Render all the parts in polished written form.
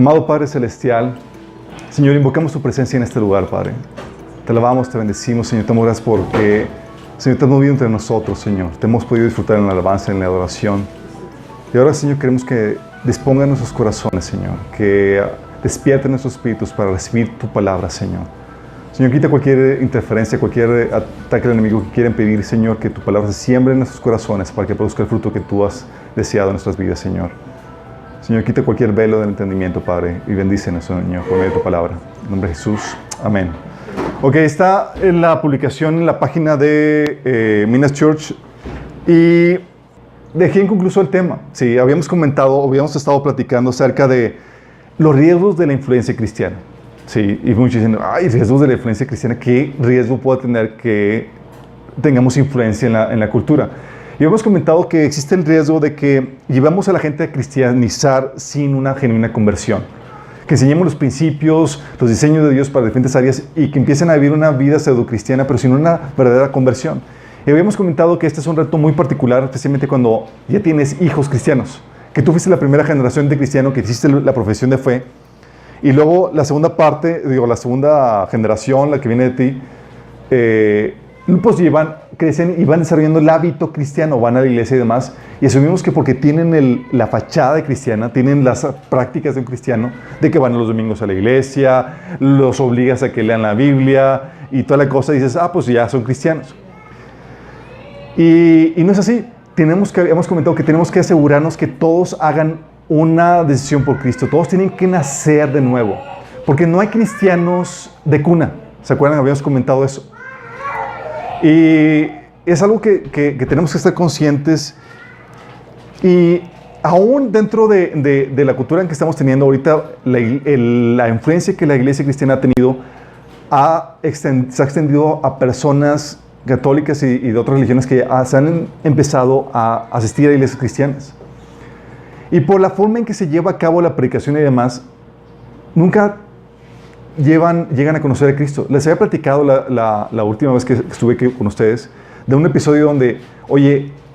Amado Padre Celestial, Señor, invocamos tu presencia en este lugar, Padre. Te alabamos, te bendecimos, Señor. Te damos gracias porque, Señor, te has movido entre nosotros, Señor. Te hemos podido disfrutar en la alabanza, en la adoración. Y ahora, Señor, queremos que disponga nuestros corazones, Señor. Que despierte nuestros espíritus para recibir tu palabra, Señor. Señor, quita cualquier interferencia, cualquier ataque del enemigo que quiera impedir, Señor, que tu palabra se siembre en nuestros corazones para que produzca el fruto que tú has deseado en nuestras vidas, Señor. Señor, quita cualquier velo del entendimiento, Padre, y bendícenos, Señor, por medio de tu palabra. En nombre de Jesús. Amén. Ok, está en la publicación en la página de Minas Church y dejé inconcluso el tema. Sí, habíamos estado platicando acerca de los riesgos de la influencia cristiana. Sí, y muchos dicen, ay, riesgos de la influencia cristiana, ¿qué riesgo puede tener que tengamos influencia en la cultura? Y hemos comentado que existe el riesgo de que llevamos a la gente a cristianizar sin una genuina conversión. Que enseñemos los principios, los diseños de Dios para diferentes áreas y que empiecen a vivir una vida pseudo-cristiana, pero sin una verdadera conversión. Y habíamos comentado que este es un reto muy particular, especialmente cuando ya tienes hijos cristianos. Que tú fuiste la primera generación de cristiano que hiciste la profesión de fe. Y luego la segunda generación, la que viene de ti, pues crecen y van desarrollando el hábito cristiano, van a la iglesia y demás, y asumimos que porque tienen la fachada de cristiana, tienen las prácticas de un cristiano, de que van los domingos a la iglesia, los obligas a que lean la Biblia y toda la cosa, y dices, pues ya son cristianos. Y no es así. Hemos comentado que tenemos que asegurarnos que todos hagan una decisión por Cristo, todos tienen que nacer de nuevo, porque no hay cristianos de cuna. ¿Se acuerdan? Habíamos comentado eso. Y es algo que tenemos que estar conscientes. Y aún dentro de la cultura en que estamos teniendo ahorita, la influencia que la iglesia cristiana ha tenido se ha extendido a personas católicas y de otras religiones que se han empezado a asistir a iglesias cristianas. Y por la forma en que se lleva a cabo la predicación y demás, nunca llegan a conocer a Cristo. Les había platicado la última vez que estuve aquí con ustedes de un episodio donde,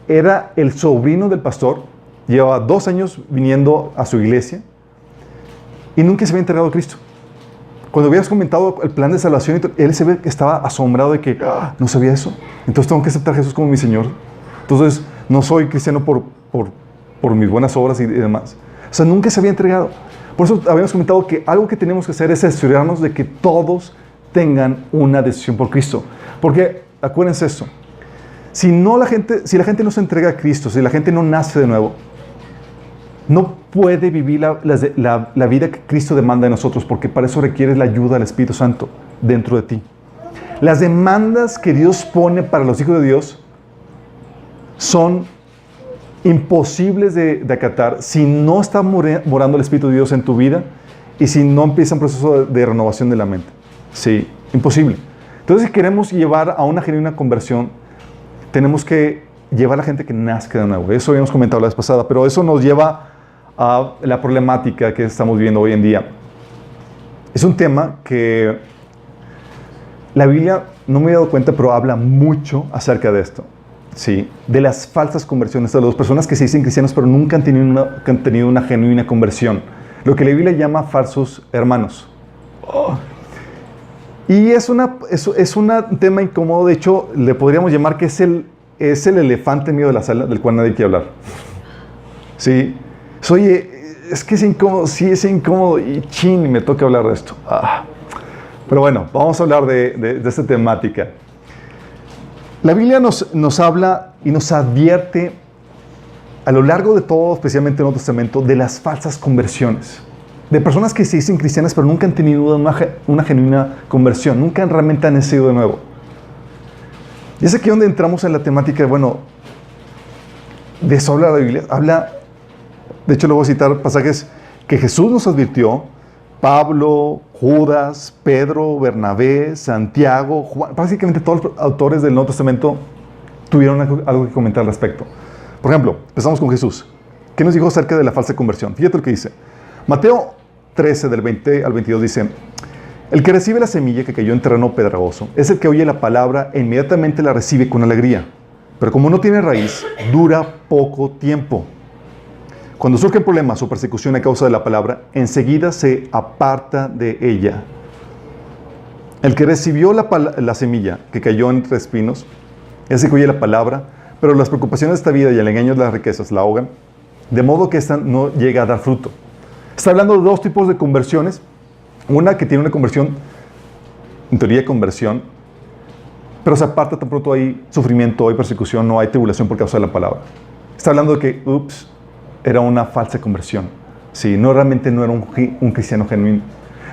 era el sobrino del pastor, llevaba 2 años viniendo a su iglesia y nunca se había entregado a Cristo. Cuando habías comentado el plan de salvación, él se ve que estaba asombrado de que no sabía eso. Entonces tengo que aceptar a Jesús como mi Señor. Entonces no soy cristiano por mis buenas obras y demás. O sea, nunca se había entregado. Por eso habíamos comentado que algo que tenemos que hacer es asegurarnos de que todos tengan una decisión por Cristo. Porque, acuérdense esto, si la gente no se entrega a Cristo, si la gente no nace de nuevo, no puede vivir la vida que Cristo demanda de nosotros, porque para eso requiere la ayuda del Espíritu Santo dentro de ti. Las demandas que Dios pone para los hijos de Dios son imposibles de acatar si no está morando el Espíritu de Dios en tu vida y si no empieza un proceso de renovación de la mente. Sí, imposible. Entonces, si queremos llevar a una genuina conversión, tenemos que llevar a la gente que nazca de nuevo. Eso habíamos comentado la vez pasada, pero eso nos lleva a la problemática que estamos viviendo hoy en día. Es un tema que la Biblia, no me he dado cuenta, pero habla mucho acerca de esto. Sí, de las falsas conversiones, de las personas que se dicen cristianos pero nunca han tenido una genuina conversión. Lo que la Biblia llama falsos hermanos. Y es un tema incómodo. De hecho, le podríamos llamar que es el elefante en medio de la sala del cual nadie quiere hablar. Sí, es que es incómodo, sí es incómodo y me toca hablar de esto. Pero bueno, vamos a hablar de esta temática. La Biblia nos habla y nos advierte a lo largo de todo, especialmente en el Nuevo Testamento, de las falsas conversiones. De personas que se dicen cristianas pero nunca han tenido una genuina conversión, nunca realmente han nacido de nuevo. Y es aquí donde entramos en la temática, de eso habla la Biblia. De hecho, le voy a citar pasajes que Jesús nos advirtió. Pablo, Judas, Pedro, Bernabé, Santiago, Juan, básicamente todos los autores del Nuevo Testamento tuvieron algo que comentar al respecto. Por ejemplo, empezamos con Jesús. ¿Qué nos dijo acerca de la falsa conversión? Fíjate lo que dice. Mateo 13, del 20 al 22 dice: el que recibe la semilla que cayó en terreno pedregoso es el que oye la palabra e inmediatamente la recibe con alegría. Pero como no tiene raíz, dura poco tiempo. Cuando surgen problemas o persecución a causa de la palabra, enseguida se aparta de ella. El que recibió la semilla que cayó entre espinos, ese que oye la palabra, pero las preocupaciones de esta vida y el engaño de las riquezas la ahogan, de modo que ésta no llega a dar fruto. Está hablando de dos tipos de conversiones. Una que tiene una conversión, en teoría conversión, pero se aparta tan pronto hay sufrimiento, hay persecución, no hay tribulación por causa de la palabra. Está hablando de que, era una falsa conversión. Sí, realmente no era un cristiano genuino.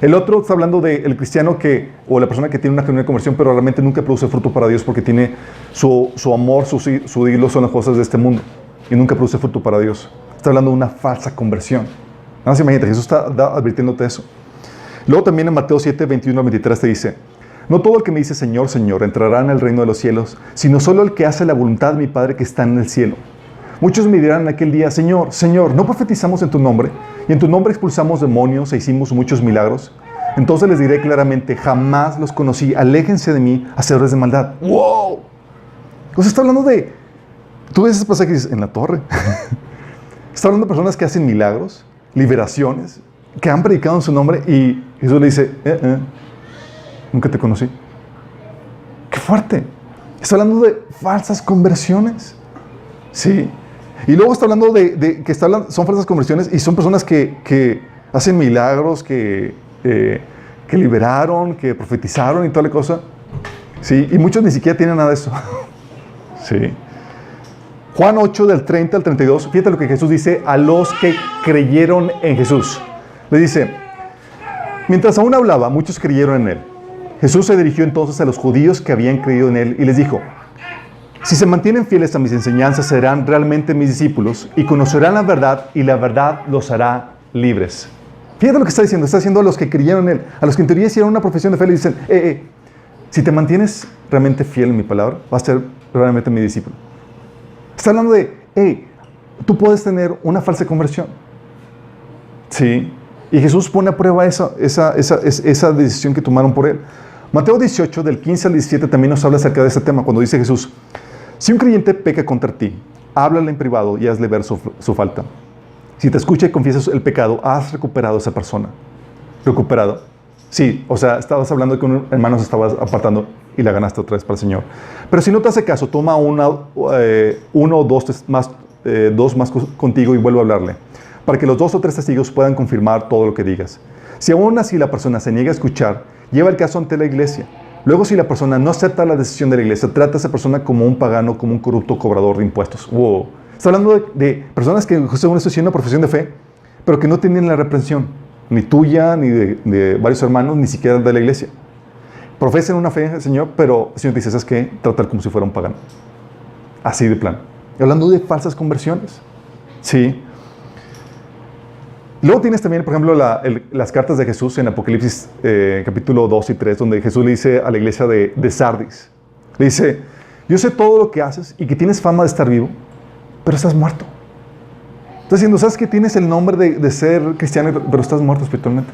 El otro está hablando del cristiano o la persona que tiene una genuina conversión, pero realmente nunca produce fruto para Dios porque tiene su amor, su ídolo son las cosas de este mundo y nunca produce fruto para Dios. Está hablando de una falsa conversión. Nada más imagínate, Jesús está advirtiéndote eso. Luego también en Mateo 7, 21 al 23 te dice: no todo el que me dice Señor, Señor entrará en el reino de los cielos, sino solo el que hace la voluntad de mi Padre que está en el cielo. Muchos me dirán en aquel día: Señor, Señor, ¿no profetizamos en tu nombre? Y en tu nombre expulsamos demonios e hicimos muchos milagros. Entonces les diré claramente: jamás los conocí, aléjense de mí, hacedores de maldad. ¡Wow! Entonces está hablando de... Tú ves ese pasaje y dices, en la torre. Está hablando de personas que hacen milagros, liberaciones, que han predicado en su nombre, y Jesús le dice: nunca te conocí. ¡Qué fuerte! Está hablando de falsas conversiones. Sí. Y luego está hablando de que son falsas conversiones y son personas que hacen milagros, que liberaron, que profetizaron y toda la cosa. Sí. Y muchos ni siquiera tienen nada de eso. Sí. Juan 8, del 30 al 32, fíjate lo que Jesús dice a los que creyeron en Jesús. Le dice: mientras aún hablaba, muchos creyeron en él. Jesús se dirigió entonces a los judíos que habían creído en él y les dijo: si se mantienen fieles a mis enseñanzas, serán realmente mis discípulos y conocerán la verdad, y la verdad los hará libres. Fíjate lo que está diciendo. Está diciendo a los que creyeron en él, a los que en teoría hicieron una profesión de fe, le dicen: si te mantienes realmente fiel en mi palabra, vas a ser realmente mi discípulo. Está hablando de, tú puedes tener una falsa conversión. Sí. Y Jesús pone a prueba esa decisión que tomaron por él. Mateo 18, del 15 al 17, también nos habla acerca de ese tema, cuando dice Jesús: si un creyente peca contra ti, háblale en privado y hazle ver su falta. Si te escucha y confiesas el pecado, has recuperado a esa persona. ¿Recuperado? Sí, o sea, estabas hablando que un hermano se estaba apartando y la ganaste otra vez para el Señor. Pero si no te hace caso, toma uno o dos más contigo y vuelve a hablarle, para que los 2 o 3 testigos puedan confirmar todo lo que digas. Si aún así la persona se niega a escuchar, lleva el caso ante la iglesia. Luego, si la persona no acepta la decisión de la iglesia, trata a esa persona como un pagano, como un corrupto cobrador de impuestos. Wow. Está hablando de personas que, según esto, hicieron una profesión de fe, pero que no tienen la reprensión, ni tuya, ni de varios hermanos, ni siquiera de la iglesia. Profesan una fe en el Señor, pero el Señor dice: ¿sabes qué? Tratar como si fuera un pagano. Así de plano. Hablando de falsas conversiones. Sí. Luego tienes también, por ejemplo, las cartas de Jesús en Apocalipsis capítulo 2 y 3, donde Jesús le dice a la iglesia de Sardis, le dice: yo sé todo lo que haces y que tienes fama de estar vivo, pero estás muerto. Está diciendo: ¿sabes que tienes el nombre de ser cristiano, pero estás muerto espiritualmente?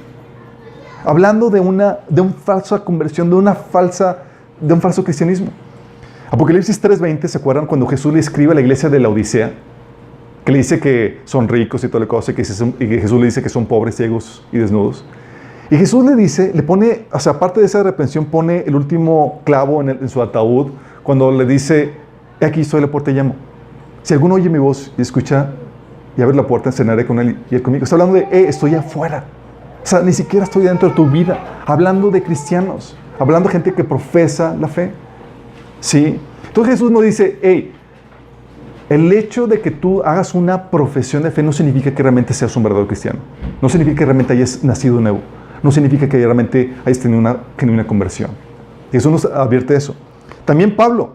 Hablando de una falsa conversión, de un falso cristianismo. Apocalipsis 3:20, ¿se acuerdan cuando Jesús le escribe a la iglesia de la Odisea? Que le dice que son ricos y toda la cosa, y que Jesús le dice que son pobres, ciegos y desnudos. Y Jesús le dice, le pone, o sea, aparte de esa reprensión, pone el último clavo en su ataúd, cuando le dice: he aquí estoy a la puerta y llamo. Si alguno oye mi voz y escucha y abre la puerta, cenaré con él y él conmigo. Está hablando de, estoy afuera. O sea, ni siquiera estoy dentro de tu vida. Hablando de cristianos, hablando de gente que profesa la fe. ¿Sí? Entonces Jesús nos dice: el hecho de que tú hagas una profesión de fe no significa que realmente seas un verdadero cristiano. No significa que realmente hayas nacido de nuevo. No significa que realmente hayas tenido una genuina conversión. Jesús nos advierte eso. También Pablo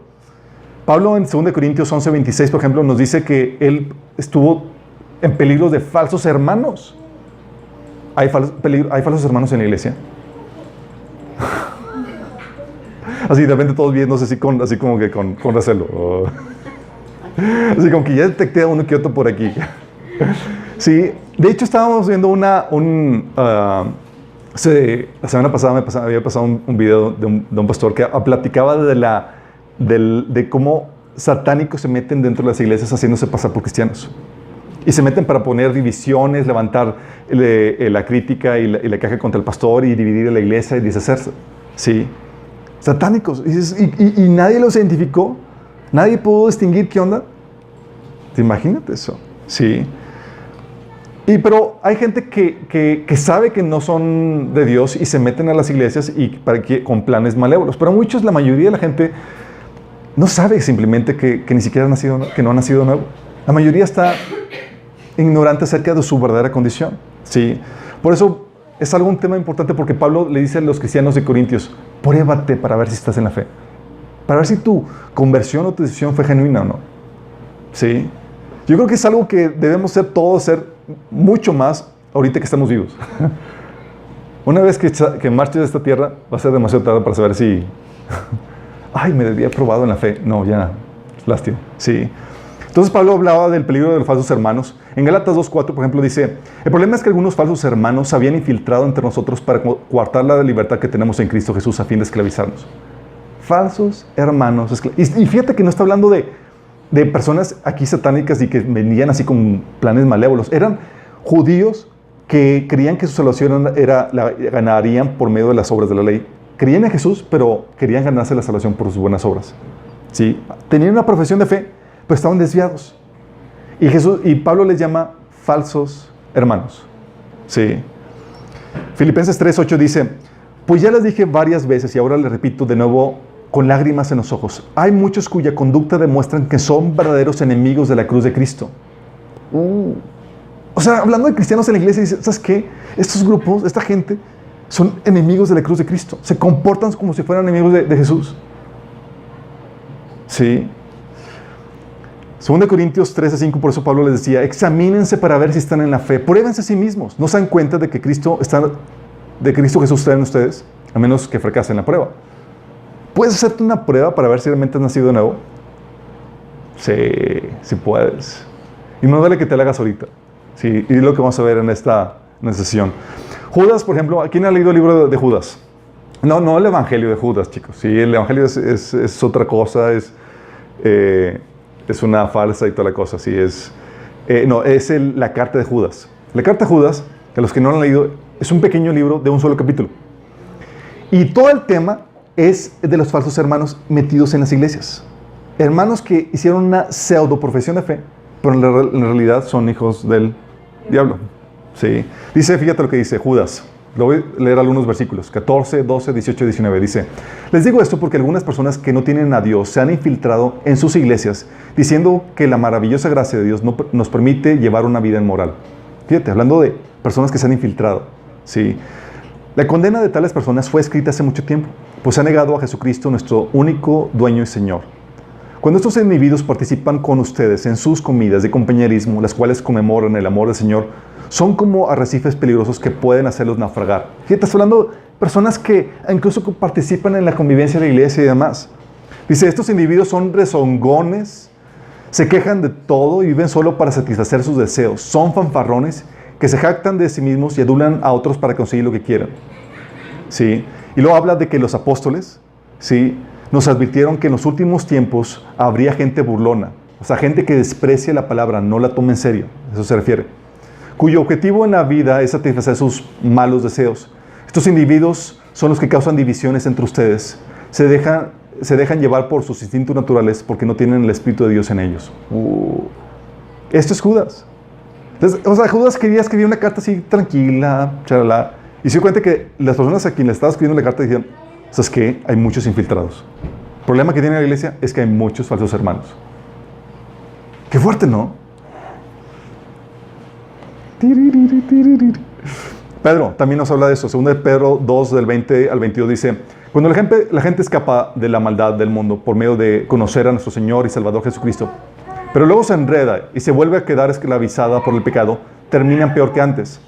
en 2 Corintios 11:26, por ejemplo, nos dice que él estuvo en peligro de falsos hermanos. ¿Hay falsos hermanos en la iglesia? Así de repente todos viéndose así como que con recelo. Así como que ya detecté a uno que otro por aquí. Sí, de hecho estábamos viendo la semana pasada había pasado un video de un pastor que platicaba de cómo satánicos se meten dentro de las iglesias haciéndose pasar por cristianos. Y se meten para poner divisiones, levantar la crítica y la queja contra el pastor y dividir a la iglesia y deshacerse. ¿Sí? Satánicos. Y nadie los identificó. Nadie pudo distinguir qué onda. ¿Te imaginas eso? Sí. Pero hay gente que sabe que no son de Dios y se meten a las iglesias con planes malévolos. Pero la mayoría de la gente no sabe simplemente que ni siquiera que no ha nacido nuevo. La mayoría está ignorante acerca de su verdadera condición. ¿Sí? Por eso es un tema importante, porque Pablo le dice a los cristianos de Corintios: pruébate para ver si estás en la fe. Para ver si tu conversión o tu decisión fue genuina o no. ¿Sí? Yo creo que es algo que debemos ser mucho más ahorita que estamos vivos. Una vez que marches de esta tierra, va a ser demasiado tarde para saber si ay, me había probado en la fe. No, ya, lástima. Sí. Entonces Pablo hablaba del peligro de los falsos hermanos. En Gálatas 2:4, por ejemplo, dice: el problema es que algunos falsos hermanos se habían infiltrado entre nosotros para coartar la libertad que tenemos en Cristo Jesús a fin de esclavizarnos. Falsos hermanos. Y fíjate que no está hablando de personas aquí satánicas y que venían así con planes malévolos. Eran judíos que creían que su salvación la ganarían por medio de las obras de la ley. Creían en Jesús, pero querían ganarse la salvación por sus buenas obras. ¿Sí? Tenían una profesión de fe, pero estaban desviados. Y Pablo les llama falsos hermanos. ¿Sí? Filipenses 3:8 dice: pues ya les dije varias veces y ahora les repito de nuevo con lágrimas en los ojos, hay muchos cuya conducta demuestran que son verdaderos enemigos de la cruz de Cristo. O sea, hablando de cristianos en la iglesia, dice: ¿sabes qué? Estos grupos, esta gente, son enemigos de la cruz de Cristo. Se comportan como si fueran enemigos de Jesús. ¿Sí? 2 Corintios 13:5, por eso Pablo les decía: examínense para ver si están en la fe. Pruébense a sí mismos. ¿No se dan cuenta de que Cristo Jesús está en ustedes? A menos que fracasen la prueba. ¿Puedes hacerte una prueba para ver si realmente has nacido de nuevo? Sí puedes. Y no vale que te la hagas ahorita. Sí, y es lo que vamos a ver en esta sesión. Judas, por ejemplo, ¿quién ha leído el libro de Judas? No el Evangelio de Judas, chicos. Sí, el Evangelio es otra cosa, es una falsa y toda la cosa. Sí, es la carta de Judas. La carta de Judas, que los que no lo han leído, es un pequeño libro de un solo capítulo. Y todo el tema es de los falsos hermanos metidos en las iglesias. Hermanos que hicieron una pseudo profesión de fe, pero en realidad son hijos del diablo. ¿Sí? Dice, fíjate lo que dice Judas. Lo voy a leer algunos versículos, 14, 12, 18 y 19. Dice: les digo esto porque algunas personas que no tienen a Dios se han infiltrado en sus iglesias diciendo que la maravillosa gracia de Dios no nos permite llevar una vida inmoral. Fíjate, hablando de personas que se han infiltrado. ¿Sí? La condena de tales personas fue escrita hace mucho tiempo, pues ha negado a Jesucristo, nuestro único dueño y Señor. Cuando estos individuos participan con ustedes en sus comidas de compañerismo, las cuales conmemoran el amor del Señor, son como arrecifes peligrosos que pueden hacerlos naufragar. Fíjate, estás hablando de personas que incluso participan en la convivencia de la iglesia y demás. Dice: estos individuos son rezongones, se quejan de todo y viven solo para satisfacer sus deseos. Son fanfarrones que se jactan de sí mismos y adulan a otros para conseguir lo que quieran. ¿Sí? Y luego habla de que los apóstoles, ¿sí?, nos advirtieron que en los últimos tiempos habría gente burlona, o sea, gente que desprecia la palabra, no la toma en serio, eso se refiere, cuyo objetivo en la vida es satisfacer sus malos deseos. Estos individuos son los que causan divisiones entre ustedes, se dejan llevar por sus instintos naturales porque no tienen el Espíritu de Dios en ellos. Esto es Judas. Entonces, o sea, Judas quería escribir una carta así tranquila, charala, y se dio cuenta que las personas a quienes le estaba escribiendo la carta dijeron: ¿sabes qué? Hay muchos infiltrados. El problema que tiene la iglesia es que hay muchos falsos hermanos. Qué fuerte, ¿no? Pedro también nos habla de eso. Segundo de Pedro 2, del 20 al 22 dice: cuando la gente escapa de la maldad del mundo por medio de conocer a nuestro Señor y Salvador Jesucristo, pero luego se enreda y se vuelve a quedar esclavizada por el pecado, terminan peor que antes.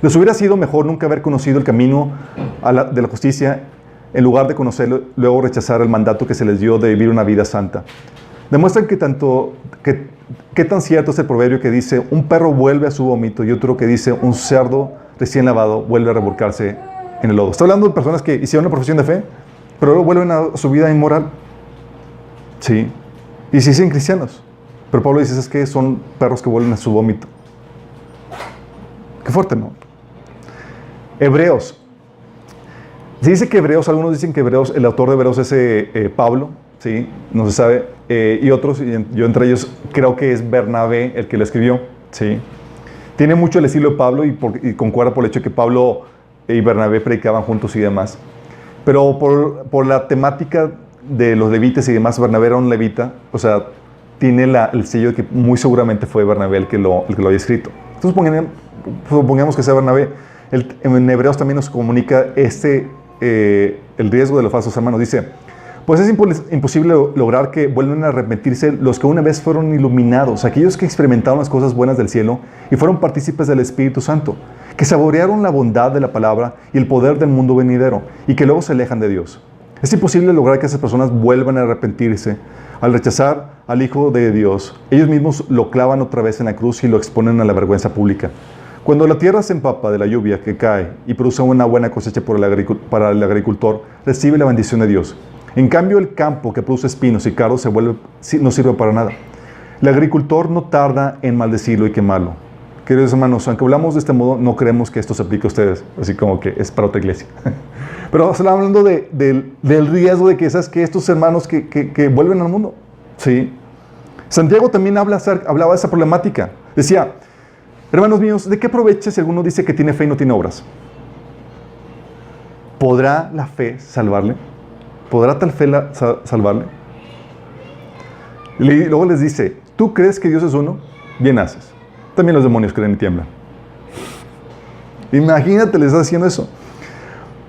Les hubiera sido mejor nunca haber conocido el camino de la justicia, en lugar de conocerlo, luego rechazar el mandato que se les dio de vivir una vida santa. Demuestran que qué tan cierto es el proverbio que dice: un perro vuelve a su vómito, y otro que dice: un cerdo recién lavado vuelve a revolcarse en el lodo. Está hablando de personas que hicieron una profesión de fe, pero luego vuelven a su vida inmoral. Sí. Y se dicen cristianos, Pero Pablo dice, es que son perros que vuelven a su vómito. Qué fuerte, ¿no? Hebreos. Se dice que Hebreos, algunos dicen que Hebreos, el autor de Hebreos es Pablo, ¿sí? No se sabe. Y otros, yo entre ellos, creo que es Bernabé el que lo escribió, ¿sí? Tiene mucho el estilo de Pablo y concuerda por el hecho de que Pablo y Bernabé predicaban juntos y demás. Pero por la temática de los levitas y demás, Bernabé era un levita, o sea, tiene el sello de que muy seguramente fue Bernabé el que lo haya escrito. Entonces supongamos que sea Bernabé. En Hebreos también nos comunica el riesgo de los falsos hermanos. Dice, pues es imposible lograr que vuelvan a arrepentirse los que una vez fueron iluminados, aquellos que experimentaron las cosas buenas del cielo y fueron partícipes del Espíritu Santo, que saborearon la bondad de la palabra y el poder del mundo venidero, y que luego se alejan de Dios. Es imposible lograr que esas personas vuelvan a arrepentirse. Al rechazar al Hijo de Dios, ellos mismos lo clavan otra vez en la cruz y lo exponen a la vergüenza pública. Cuando la tierra se empapa de la lluvia que cae y produce una buena cosecha para el agricultor, recibe la bendición de Dios. En cambio, el campo que produce espinos y cardos no sirve para nada. El agricultor no tarda en maldecirlo y quemarlo. Queridos hermanos, aunque hablamos de este modo, no creemos que esto se aplique a ustedes, así como que es para otra iglesia. Pero estamos hablando del riesgo de que, ¿sabes?, que estos hermanos que vuelven al mundo. ¿Sí? Santiago también hablaba de esa problemática. Decía, hermanos míos, ¿de qué aprovecha si alguno dice que tiene fe y no tiene obras? ¿Podrá la fe salvarle? ¿Podrá tal fe salvarle? Y luego les dice, ¿tú crees que Dios es uno? Bien haces. También los demonios creen y tiemblan. Imagínate, les está haciendo eso.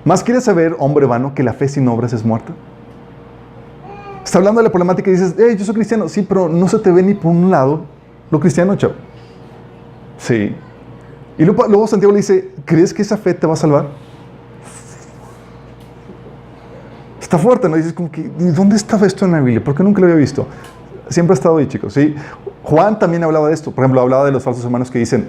¿Más quieres saber, hombre vano, que la fe sin obras es muerta? Está hablando de la problemática y dices, yo soy cristiano. Sí, pero no se te ve ni por un lado lo cristiano, chavo. Sí. Y luego Santiago le dice, ¿crees que esa fe te va a salvar? Está fuerte, ¿no? Dices como que, ¿dónde estaba esto en la Biblia? ¿Por qué nunca lo había visto? Siempre ha estado ahí, chicos, ¿sí? Juan también hablaba de esto. Por ejemplo, hablaba de los falsos hermanos que dicen,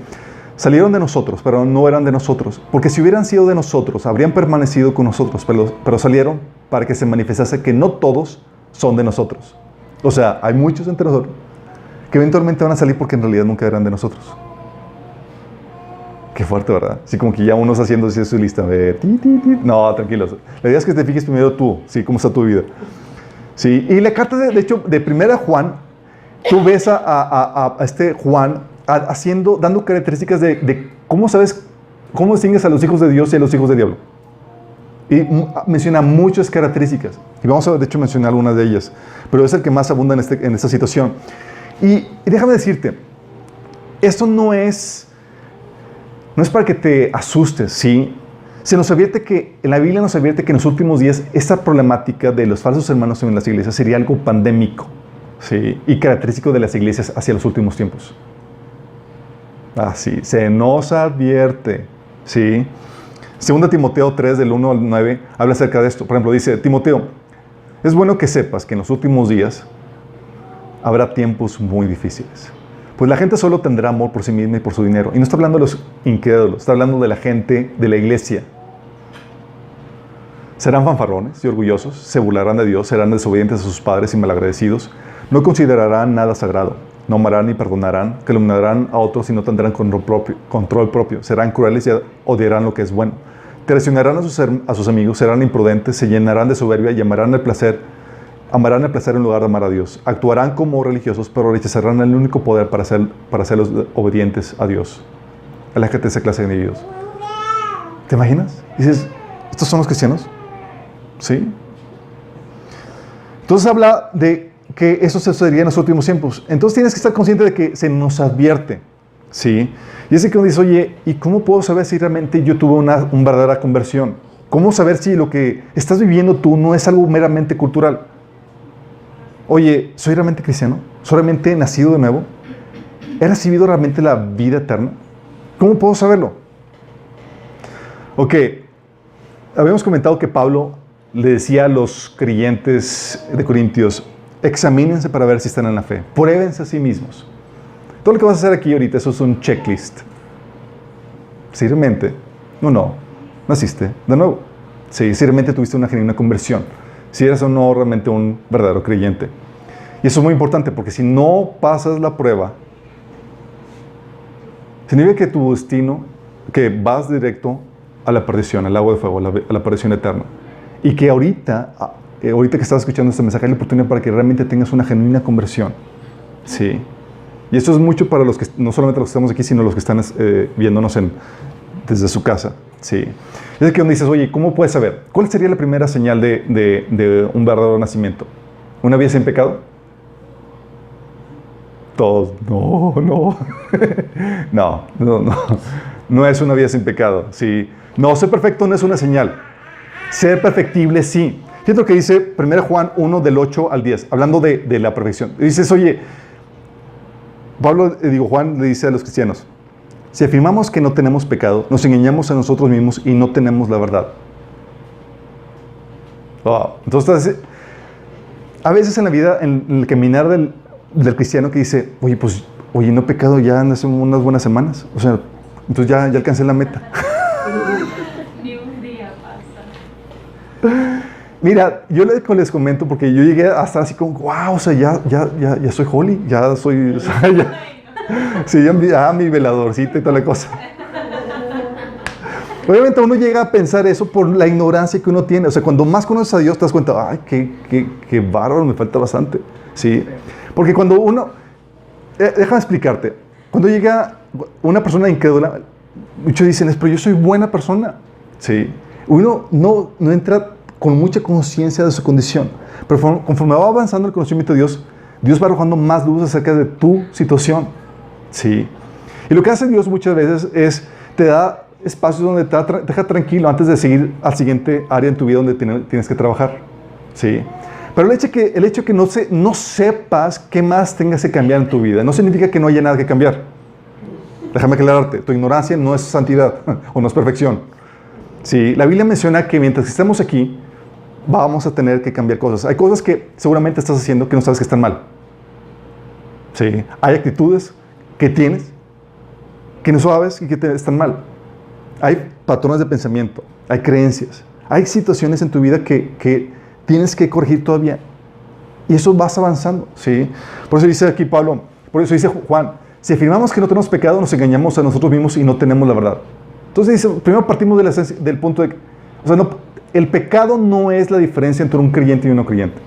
salieron de nosotros, pero no eran de nosotros. Porque si hubieran sido de nosotros, habrían permanecido con nosotros, pero salieron para que se manifestase que no todos son de nosotros. O sea, hay muchos entre nosotros que eventualmente van a salir porque en realidad nunca eran de nosotros. Qué fuerte, ¿verdad? Así como que ya uno está haciendo así su lista de No, tranquilos. La idea es que te fijes primero tú, ¿sí? ¿Cómo está tu vida? Sí. Y la carta, de hecho, de primera Juan, tú ves a este Juan dando características de cómo distingues a los hijos de Dios y a los hijos del diablo. Y menciona muchas características. Y vamos a, de hecho, mencionar algunas de ellas. Pero es el que más abunda en esta situación. Y déjame decirte, esto no es para que te asustes, ¿sí? En la Biblia nos advierte que en los últimos días esta problemática de los falsos hermanos en las iglesias sería algo pandémico, ¿sí? Y característico de las iglesias hacia los últimos tiempos. Así, se nos advierte, ¿sí? 2 Timoteo 3, del 1 al 9, habla acerca de esto. Por ejemplo, dice, Timoteo, es bueno que sepas que en los últimos días habrá tiempos muy difíciles. Pues la gente solo tendrá amor por sí misma y por su dinero. Y no está hablando de los incrédulos, está hablando de la gente de la iglesia. Serán fanfarrones y orgullosos, se burlarán de Dios, serán desobedientes a sus padres y malagradecidos, no considerarán nada sagrado, no amarán ni perdonarán, calumniarán a otros y no tendrán control propio, serán crueles y odiarán lo que es bueno. Traicionarán a sus amigos, serán imprudentes, se llenarán de soberbia y amarán el placer en lugar de amar a Dios. Actuarán como religiosos, pero rechazarán el único poder para hacerlos obedientes a Dios. Aléjate de esa clase de individuos. ¿Te imaginas? Dices, ¿estos son los cristianos? ¿Sí? Entonces habla de que eso sucedería en los últimos tiempos. Entonces tienes que estar consciente de que se nos advierte. ¿Sí? Y es que uno dice, oye, ¿y cómo puedo saber si realmente yo tuve una verdadera conversión? ¿Cómo saber si lo que estás viviendo tú no es algo meramente cultural? Oye, ¿soy realmente cristiano? ¿Soy realmente nacido de nuevo? ¿He recibido realmente la vida eterna? ¿Cómo puedo saberlo? Ok, habíamos comentado que Pablo le decía a los creyentes de Corintios, examínense para ver si están en la fe, pruébense a sí mismos. Todo lo que vas a hacer aquí ahorita, eso es un checklist. Si realmente, no, naciste de nuevo. Si realmente tuviste una genuina conversión. Si eres o no realmente un verdadero creyente. Y eso es muy importante, porque si no pasas la prueba, significa que tu destino, que vas directo a la perdición, al lago de fuego, a la perdición eterna. Y que ahorita que estás escuchando este mensaje, hay la oportunidad para que realmente tengas una genuina conversión. Sí. Y esto es mucho para los que, no solamente los que estamos aquí, sino los que están viéndonos desde su casa. Sí. Es que donde dices, oye, ¿cómo puedes saber? ¿Cuál sería la primera señal de un verdadero nacimiento? ¿Una vida sin pecado? Todos, no. No es una vida sin pecado. Sí. No, ser perfecto no es una señal. Ser perfectible, sí. Fíjate lo que dice 1 Juan 1, del 8 al 10, hablando de la perfección. Dices, oye, Juan le dice a los cristianos, si afirmamos que no tenemos pecado, nos engañamos a nosotros mismos y no tenemos la verdad. Wow. Entonces, a veces en la vida, en el caminar del cristiano que dice, oye, no he pecado ya hace unas buenas semanas. O sea, entonces ya alcancé la meta. Ni un día pasa. Mira, yo les comento porque yo llegué hasta así como, wow, o sea, ya soy holy, ya soy, o sea, sí, mi veladorcito y toda la cosa. Obviamente uno llega a pensar eso por la ignorancia que uno tiene. O sea, cuando más conoces a Dios te das cuenta, ay, qué bárbaro, me falta bastante. Sí, porque cuando uno, déjame explicarte, cuando llega una persona incrédula, muchos dicen, pero yo soy buena persona. Sí, uno no entra con mucha conciencia de su condición, pero conforme va avanzando el conocimiento de Dios, Dios va arrojando más luz acerca de tu situación. Sí. Y lo que hace Dios muchas veces es, te da espacios donde te deja tranquilo antes de seguir al siguiente área en tu vida donde tienes que trabajar. Sí. Pero el hecho que no sepas qué más tengas que cambiar en tu vida, no significa que no haya nada que cambiar. Déjame aclararte, tu ignorancia no es santidad o no es perfección. Sí. La Biblia menciona que mientras estemos aquí, vamos a tener que cambiar cosas. Hay cosas que seguramente estás haciendo que no sabes que están mal. Sí. Hay actitudes que tienes que no sabes y que están mal. Hay patrones de pensamiento, hay creencias, hay situaciones en tu vida que tienes que corregir todavía. Y eso vas avanzando. ¿Sí? Por eso dice aquí Pablo, por eso dice Juan, si afirmamos que no tenemos pecado, nos engañamos a nosotros mismos y no tenemos la verdad. Entonces dice, primero partimos del punto de que, o sea, el pecado no es la diferencia entre un creyente y un no creyente.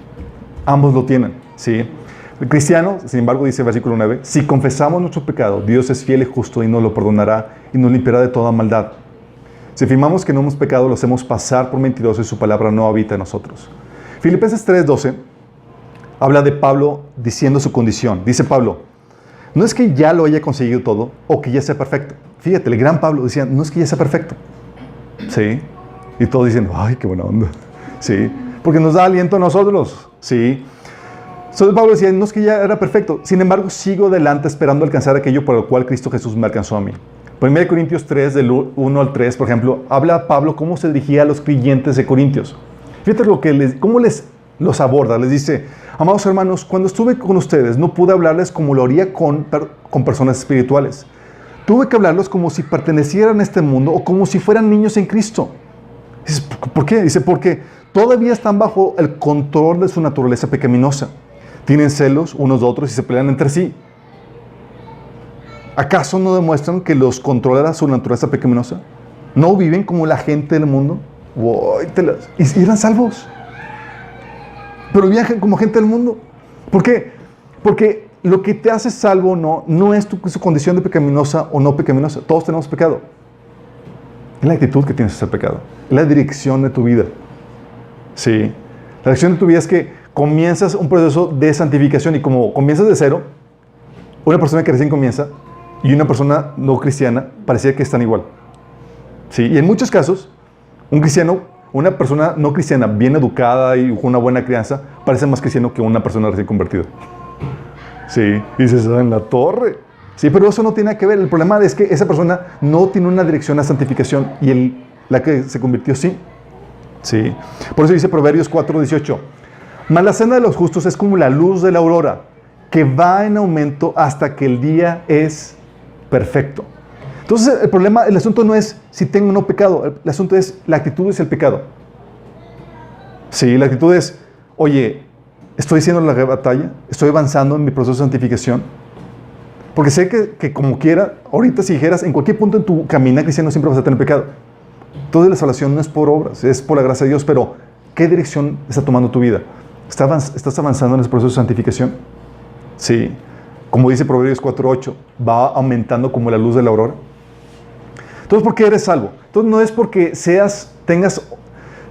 Ambos lo tienen. ¿Sí? El cristiano, sin embargo, dice el versículo 9, si confesamos nuestro pecado, Dios es fiel y justo y nos lo perdonará y nos limpiará de toda maldad. Si afirmamos que no hemos pecado, lo hacemos pasar por mentiroso y su palabra no habita en nosotros. Filipenses 3:12 habla de Pablo diciendo su condición. Dice Pablo, no es que ya lo haya conseguido todo o que ya sea perfecto. Fíjate, el gran Pablo decía, no es que ya sea perfecto. ¿Sí? Y todos dicen, ay, qué buena onda. ¿Sí? Porque nos da aliento a nosotros. ¿Sí? Entonces Pablo decía, no es que ya era perfecto, sin embargo sigo adelante esperando alcanzar aquello por lo cual Cristo Jesús me alcanzó a mí. 1 Corintios 3, del 1 al 3, por ejemplo, habla Pablo cómo se dirigía a los creyentes de Corintios. Fíjate cómo los aborda. Les dice, amados hermanos, cuando estuve con ustedes no pude hablarles como lo haría con personas espirituales. Tuve que hablarlos como si pertenecieran a este mundo o como si fueran niños en Cristo. Dices, ¿por qué? Dice, porque todavía están bajo el control de su naturaleza pecaminosa. Tienen celos unos de otros y se pelean entre sí. ¿Acaso no demuestran que los controla su naturaleza pecaminosa? ¿No viven como la gente del mundo? Y eran salvos. Pero viajan como gente del mundo. ¿Por qué? Porque lo que te hace salvo no es su condición de pecaminosa o no pecaminosa. Todos tenemos pecado. Es la actitud que tienes hacia el pecado. Es la dirección de tu vida. Sí. La dirección de tu vida es que comienzas un proceso de santificación y como comienzas de cero, una persona que recién comienza y una persona no cristiana parecía que están igual. ¿Sí? Y en muchos casos, una persona no cristiana bien educada y con una buena crianza parece más cristiano que una persona recién convertida. Sí, y dices, en la torre. Sí, pero eso no tiene nada que ver. El problema es que esa persona no tiene una dirección a santificación y la que se convirtió sí. Sí. Por eso dice Proverbios 4:18. Mas la senda de los justos es como la luz de la aurora, que va en aumento hasta que el día es perfecto. Entonces, el asunto no es si tengo o no pecado, el asunto es la actitud es el pecado. Sí, la actitud es, oye, ¿Estoy haciendo la batalla? ¿Estoy avanzando en mi proceso de santificación? Porque sé que como quiera, ahorita si dijeras, en cualquier punto en tu camino cristiano siempre vas a tener pecado. Toda la salvación no es por obras, es por la gracia de Dios, pero ¿qué dirección está tomando tu vida? ¿Estás avanzando en el proceso de santificación? Sí. Como dice Proverbios 4:8, va aumentando como la luz de la aurora. Entonces, ¿por qué eres salvo? Entonces, no es porque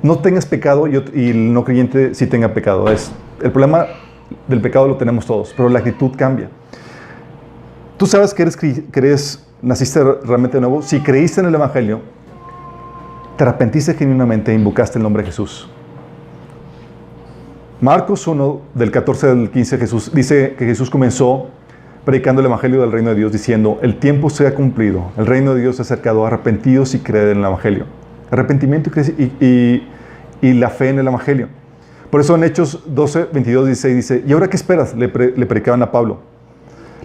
no tengas pecado y el no creyente sí tenga pecado. El problema del pecado lo tenemos todos, pero la actitud cambia. Tú sabes que naciste realmente de nuevo. Si creíste en el Evangelio, te arrepentiste genuinamente e invocaste el nombre de Jesús. Marcos 1, del 14 al 15, Jesús dice que Jesús comenzó predicando el Evangelio del reino de Dios, diciendo: el tiempo se ha cumplido, el reino de Dios se ha acercado, arrepentidos y creed en el Evangelio. Arrepentimiento y la fe en el Evangelio. Por eso en Hechos 12, 22, 16 dice: ¿y ahora qué esperas? Le predicaban a Pablo.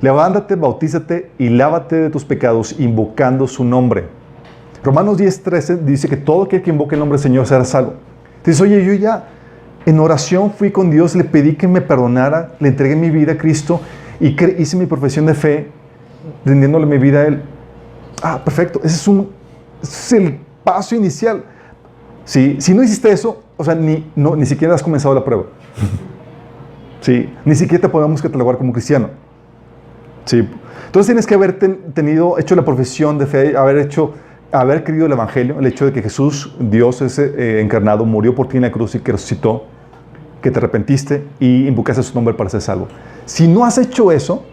Levántate, bautízate y lávate de tus pecados invocando su nombre. Romanos 10, 13 dice que todo aquel que invoque el nombre del Señor será salvo. Dices: oye, yo ya en oración fui con Dios, le pedí que me perdonara, le entregué mi vida a Cristo y hice mi profesión de fe, rindiéndole mi vida a Él. Ah, perfecto. Ese es el paso inicial. ¿Sí? Si no hiciste eso, o sea, ni siquiera has comenzado la prueba. ¿Sí? Ni siquiera te podemos catalogar como cristiano. ¿Sí? Entonces tienes que haber hecho la profesión de fe, haber creído el Evangelio, el hecho de que Jesús, Dios encarnado, murió por ti en la cruz y que resucitó, que te arrepentiste y invocaste su nombre para ser salvo. Si no has hecho eso,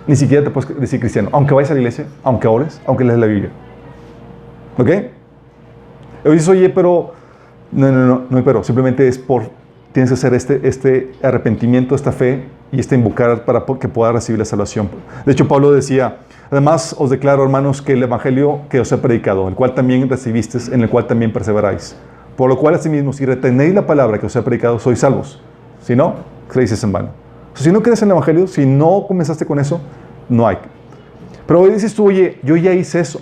ni siquiera te puedes decir cristiano, aunque vayas a la iglesia, aunque ores, aunque leas la Biblia. ¿Ok? Y dices: oye, pero no hay pero, simplemente tienes que hacer este arrepentimiento, esta fe y invocar para que puedas recibir la salvación. De hecho, Pablo decía: además os declaro, hermanos, que el Evangelio que os he predicado, el cual también recibisteis, en el cual también perseveráis. Por lo cual, asimismo, si retenéis la palabra que os he predicado, sois salvos. Si no, creéis en vano. O sea, si no crees en el Evangelio, si no comenzaste con eso, no hay. Pero hoy dices tú: oye, yo ya hice eso.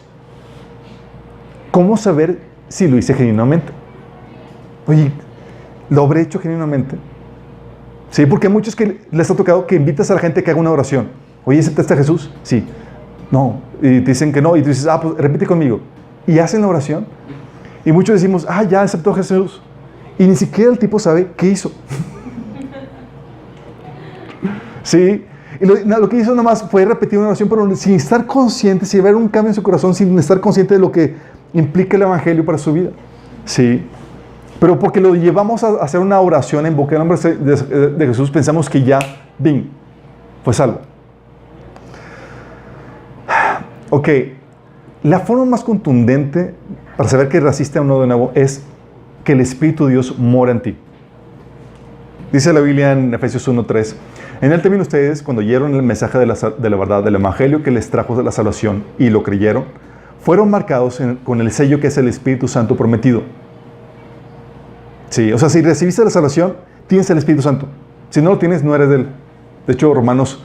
¿Cómo saber si lo hice genuinamente? Oye, ¿lo habré hecho genuinamente? Sí, porque a muchos que les ha tocado que invitas a la gente que haga una oración. Oye, ¿aceptaste a Jesús? Sí. No. Y te dicen que no. Y tú dices: pues repite conmigo. Y hacen la oración. Y muchos decimos: ya aceptó a Jesús. Y ni siquiera el tipo sabe qué hizo. Sí. Y lo que hizo nada más fue repetir una oración, pero sin estar consciente, sin ver un cambio en su corazón, sin estar consciente de lo que implica el Evangelio para su vida. Sí. Pero porque lo llevamos a hacer una oración, a invocar el nombre de Jesús, pensamos que ya, fue salvo. Ok. La forma más contundente para saber que naciste o no de nuevo es que el Espíritu de Dios mora en ti. Dice la Biblia en Efesios 1:3: en él también ustedes, cuando oyeron el mensaje de la verdad del Evangelio que les trajo de la salvación y lo creyeron, fueron marcados con el sello que es el Espíritu Santo prometido. Sí, o sea, si recibiste la salvación, tienes el Espíritu Santo. Si no lo tienes, no eres de Él. De hecho, Romanos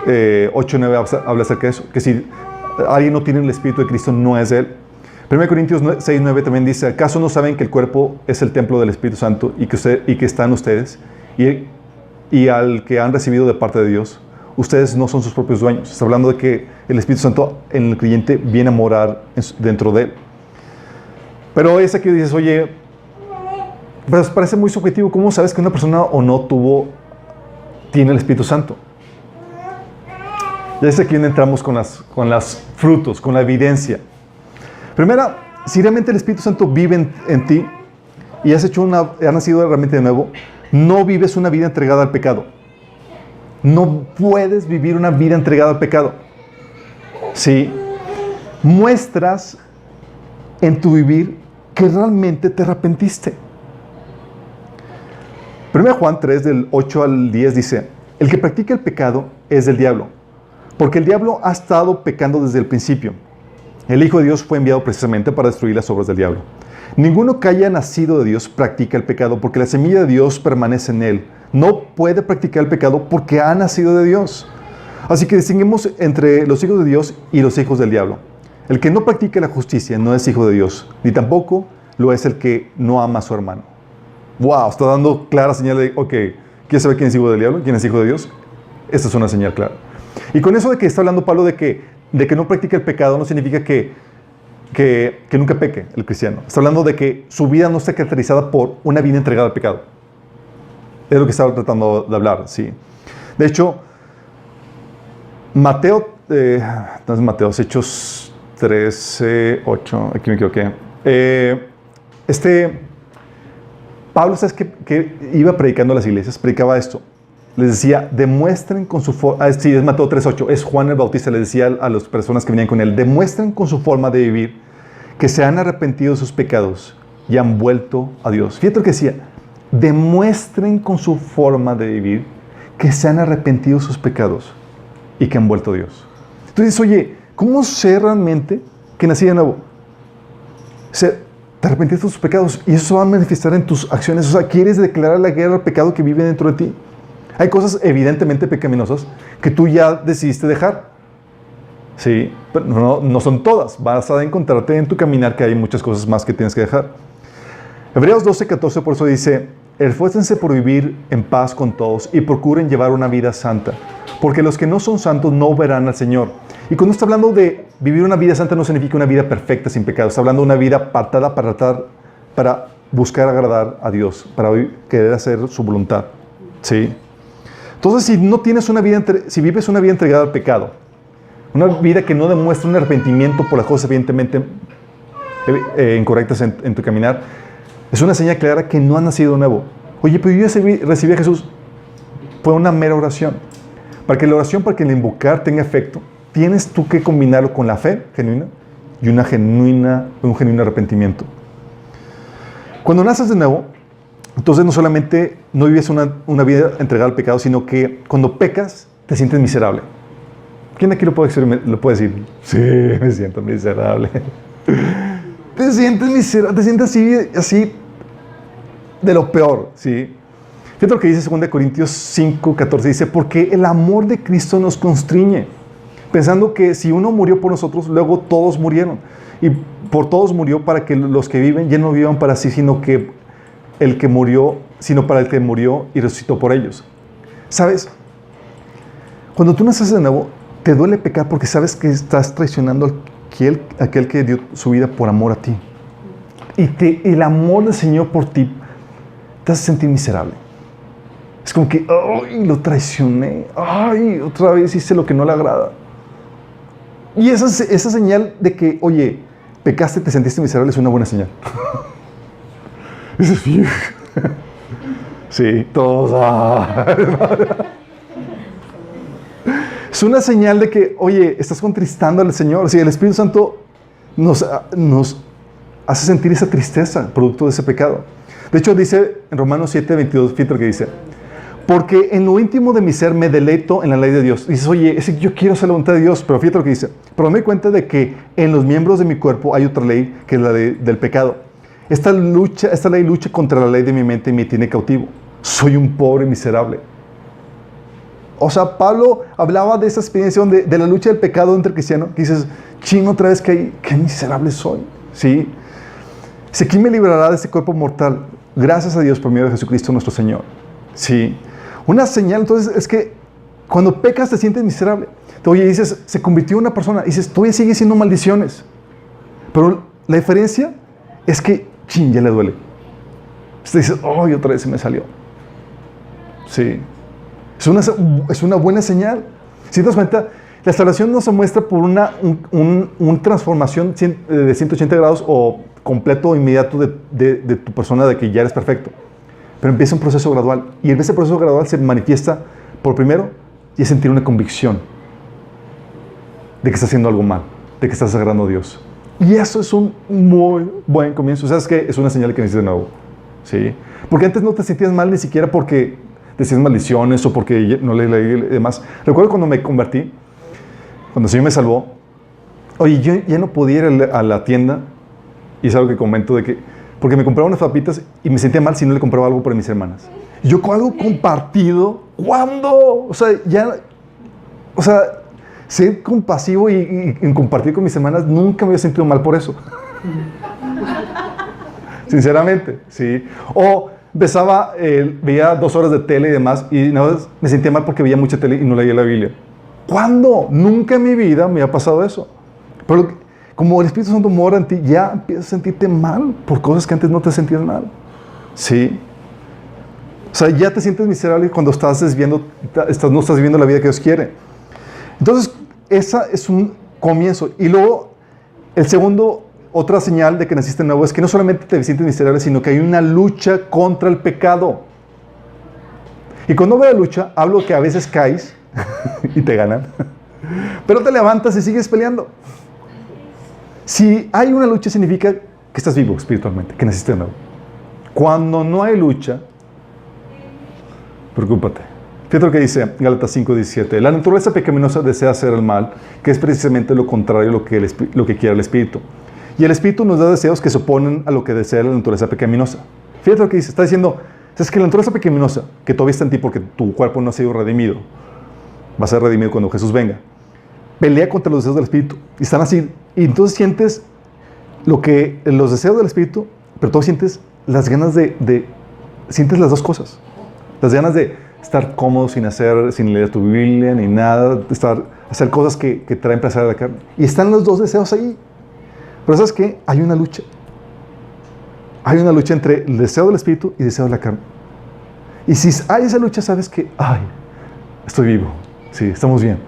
8:9 habla acerca de eso, que si alguien no tiene el Espíritu de Cristo, no es de Él. 1 Corintios 6:9 también dice: ¿acaso no saben que el cuerpo es el templo del Espíritu Santo y que está en ustedes? Y al que han recibido de parte de Dios, ustedes no son sus propios dueños. Está hablando de que el Espíritu Santo en el creyente viene a morar dentro de Él. Pero es aquí dices: oye, pues parece muy subjetivo. ¿Cómo sabes que una persona o no tiene el Espíritu Santo? Ya es aquí donde entramos con las frutos, con la evidencia. Primera, si realmente el Espíritu Santo vive en ti y has nacido realmente de nuevo, no vives una vida entregada al pecado. No puedes vivir una vida entregada al pecado. Sí, muestras en tu vivir que realmente te arrepentiste. 1 Juan 3, del 8 al 10 dice: el que practica el pecado es del diablo, porque el diablo ha estado pecando desde el principio. El Hijo de Dios fue enviado precisamente para destruir las obras del diablo. Ninguno que haya nacido de Dios practica el pecado, porque la semilla de Dios permanece en él. No puede practicar el pecado porque ha nacido de Dios. Así que distinguimos entre los hijos de Dios y los hijos del diablo. El que no practica la justicia no es hijo de Dios, ni tampoco lo es el que no ama a su hermano. Wow, está dando clara señal de, ok, ¿Quieres saber quién es hijo del diablo? ¿Quién es hijo de Dios? Esta es una señal clara. Y con eso de que está hablando Pablo de que no practica el pecado, no significa que nunca peque el cristiano. Está hablando de que su vida no está caracterizada por una vida entregada al pecado. Es lo que estaba tratando de hablar, sí. De hecho, Mateo, Hechos 13, 8, aquí me equivoqué. Pablo, ¿sabes qué iba predicando a las iglesias? Predicaba esto. Les decía, demuestren con su forma, sí, es Mateo 3:8, es Juan el Bautista, les decía a las personas que venían con él, demuestren con su forma de vivir que se han arrepentido de sus pecados y han vuelto a Dios. Fíjate lo que decía, demuestren con su forma de vivir que se han arrepentido de sus pecados y que han vuelto a Dios. Entonces, oye, ¿cómo sé realmente que nací de nuevo? Te arrepentiste de tus pecados y eso va a manifestar en tus acciones. O sea, quieres declarar la guerra al pecado que vive dentro de ti. Hay cosas evidentemente pecaminosas que tú ya decidiste dejar. Sí, pero no son todas. Vas a encontrarte en tu caminar que hay muchas cosas más que tienes que dejar. Hebreos 12:14 por eso dice, esfuércense por vivir en paz con todos y procuren llevar una vida santa, porque los que no son santos no verán al Señor. Y cuando está hablando de vivir una vida santa no significa una vida perfecta sin pecado. Está hablando de una vida apartada para buscar agradar a Dios, para querer hacer su voluntad. ¿Sí? Entonces, si vives una vida entregada al pecado, una vida que no demuestra un arrepentimiento por las cosas evidentemente incorrectas en tu caminar, es una señal clara que no has nacido nuevo. Oye, pero yo recibí a Jesús. Fue una mera oración. Para que el invocar tenga efecto, tienes tú que combinarlo con la fe genuina y un genuino arrepentimiento. Cuando naces de nuevo, entonces no solamente no vives una vida entregada al pecado, sino que cuando pecas te sientes miserable. ¿Quién aquí lo puede decir? Sí, me siento miserable. Te sientes miserable, te sientes así de lo peor, ¿sí? Fíjate lo que dice 2 Corintios 5:14, dice, porque el amor de Cristo nos constriñe, pensando que si uno murió por nosotros, luego todos murieron. Y por todos murió para que los que viven ya no vivan para sí, sino para el que murió y resucitó por ellos. ¿Sabes? Cuando tú naces de nuevo, te duele pecar porque sabes que estás traicionando a aquel que dio su vida por amor a ti. Y el amor del Señor por ti te hace sentir miserable. Es como que, ¡ay! Lo traicioné. ¡Ay! Otra vez hice lo que no le agrada. Y esa señal de que, oye, pecaste, te sentiste miserable, es una buena señal. Sí, todos. Es una señal de que, oye, estás contristando al Señor. Sí, el Espíritu Santo nos hace sentir esa tristeza, producto de ese pecado. De hecho, dice en Romanos 7:22, fíjate lo que dice. Porque en lo íntimo de mi ser me deleito en la ley de Dios. Dices, oye, yo quiero hacer la voluntad de Dios, pero fíjate lo que dice. Pero me doy cuenta de que en los miembros de mi cuerpo hay otra ley, que es la del pecado. Esta ley lucha contra la ley de mi mente y me tiene cautivo. Soy un pobre miserable. O sea, Pablo hablaba de esa experiencia de la lucha del pecado entre cristianos. Que dices, ching, otra vez qué miserable soy. ¿Sí? Si ¿quién me librará de este cuerpo mortal? Gracias a Dios por medio de Jesucristo nuestro Señor. Sí. Una señal, entonces, es que cuando pecas te sientes miserable. Oye, dices, se convirtió en una persona. Dices, todavía sigue siendo maldiciones. Pero la diferencia es que, ya le duele. Entonces dices, otra vez se me salió. Sí. Es una buena señal. Si te das cuenta, la salvación no se muestra por una transformación de 180 grados o completo o inmediato de tu persona, de que ya eres perfecto. Pero empieza un proceso gradual. Y en ese proceso gradual se manifiesta por primero y es sentir una convicción de que estás haciendo algo mal, de que estás agradando a Dios. Y eso es un muy buen comienzo. ¿Sabes qué? Es una señal de que necesitas de nuevo. ¿Sí? Porque antes no te sentías mal ni siquiera porque decías maldiciones o porque no le leí y demás. Recuerdo cuando me convertí, cuando el Señor me salvó, oye, yo ya no podía ir a la tienda, y es algo que comento de que porque me compraba unas papitas y me sentía mal si no le compraba algo para mis hermanas. Y yo con algo compartido, ¿cuándo? Ser compasivo y compartir con mis hermanas, nunca me había sentido mal por eso. Sinceramente, sí. O veía 2 horas de tele y demás, y nada más me sentía mal porque veía mucha tele y no leía la Biblia. ¿Cuándo? Nunca en mi vida me ha pasado eso. Pero como el Espíritu Santo mora en ti, ya empiezas a sentirte mal por cosas que antes no te sentías mal. ¿Sí? O sea, ya te sientes miserable cuando no estás viviendo la vida que Dios quiere. Entonces, esa es un comienzo. Y luego, otra señal de que naciste de nuevo es que no solamente te sientes miserable, sino que hay una lucha contra el pecado. Y cuando veo la lucha, hablo que a veces caes y te ganan, pero te levantas y sigues peleando. Si hay una lucha, significa que estás vivo espiritualmente, que naciste de nuevo. Cuando no hay lucha, preocúpate. Fíjate lo que dice Gálatas 5:17. La naturaleza pecaminosa desea hacer el mal, que es precisamente lo contrario a lo que quiere el Espíritu. Y el Espíritu nos da deseos que se oponen a lo que desea la naturaleza pecaminosa. Fíjate lo que dice. Está diciendo, es que la naturaleza pecaminosa, que todavía está en ti porque tu cuerpo no ha sido redimido, va a ser redimido cuando Jesús venga, pelea contra los deseos del Espíritu. Y están así. Y entonces sientes los deseos del Espíritu, pero tú sientes las ganas sientes las dos cosas. Las ganas de estar cómodo sin leer tu Biblia ni nada, hacer cosas que traen placer a la carne. Y están los dos deseos ahí. Pero ¿sabes qué? Hay una lucha. Hay una lucha entre el deseo del Espíritu y el deseo de la carne. Y si hay esa lucha, sabes que, estoy vivo. Sí, estamos bien.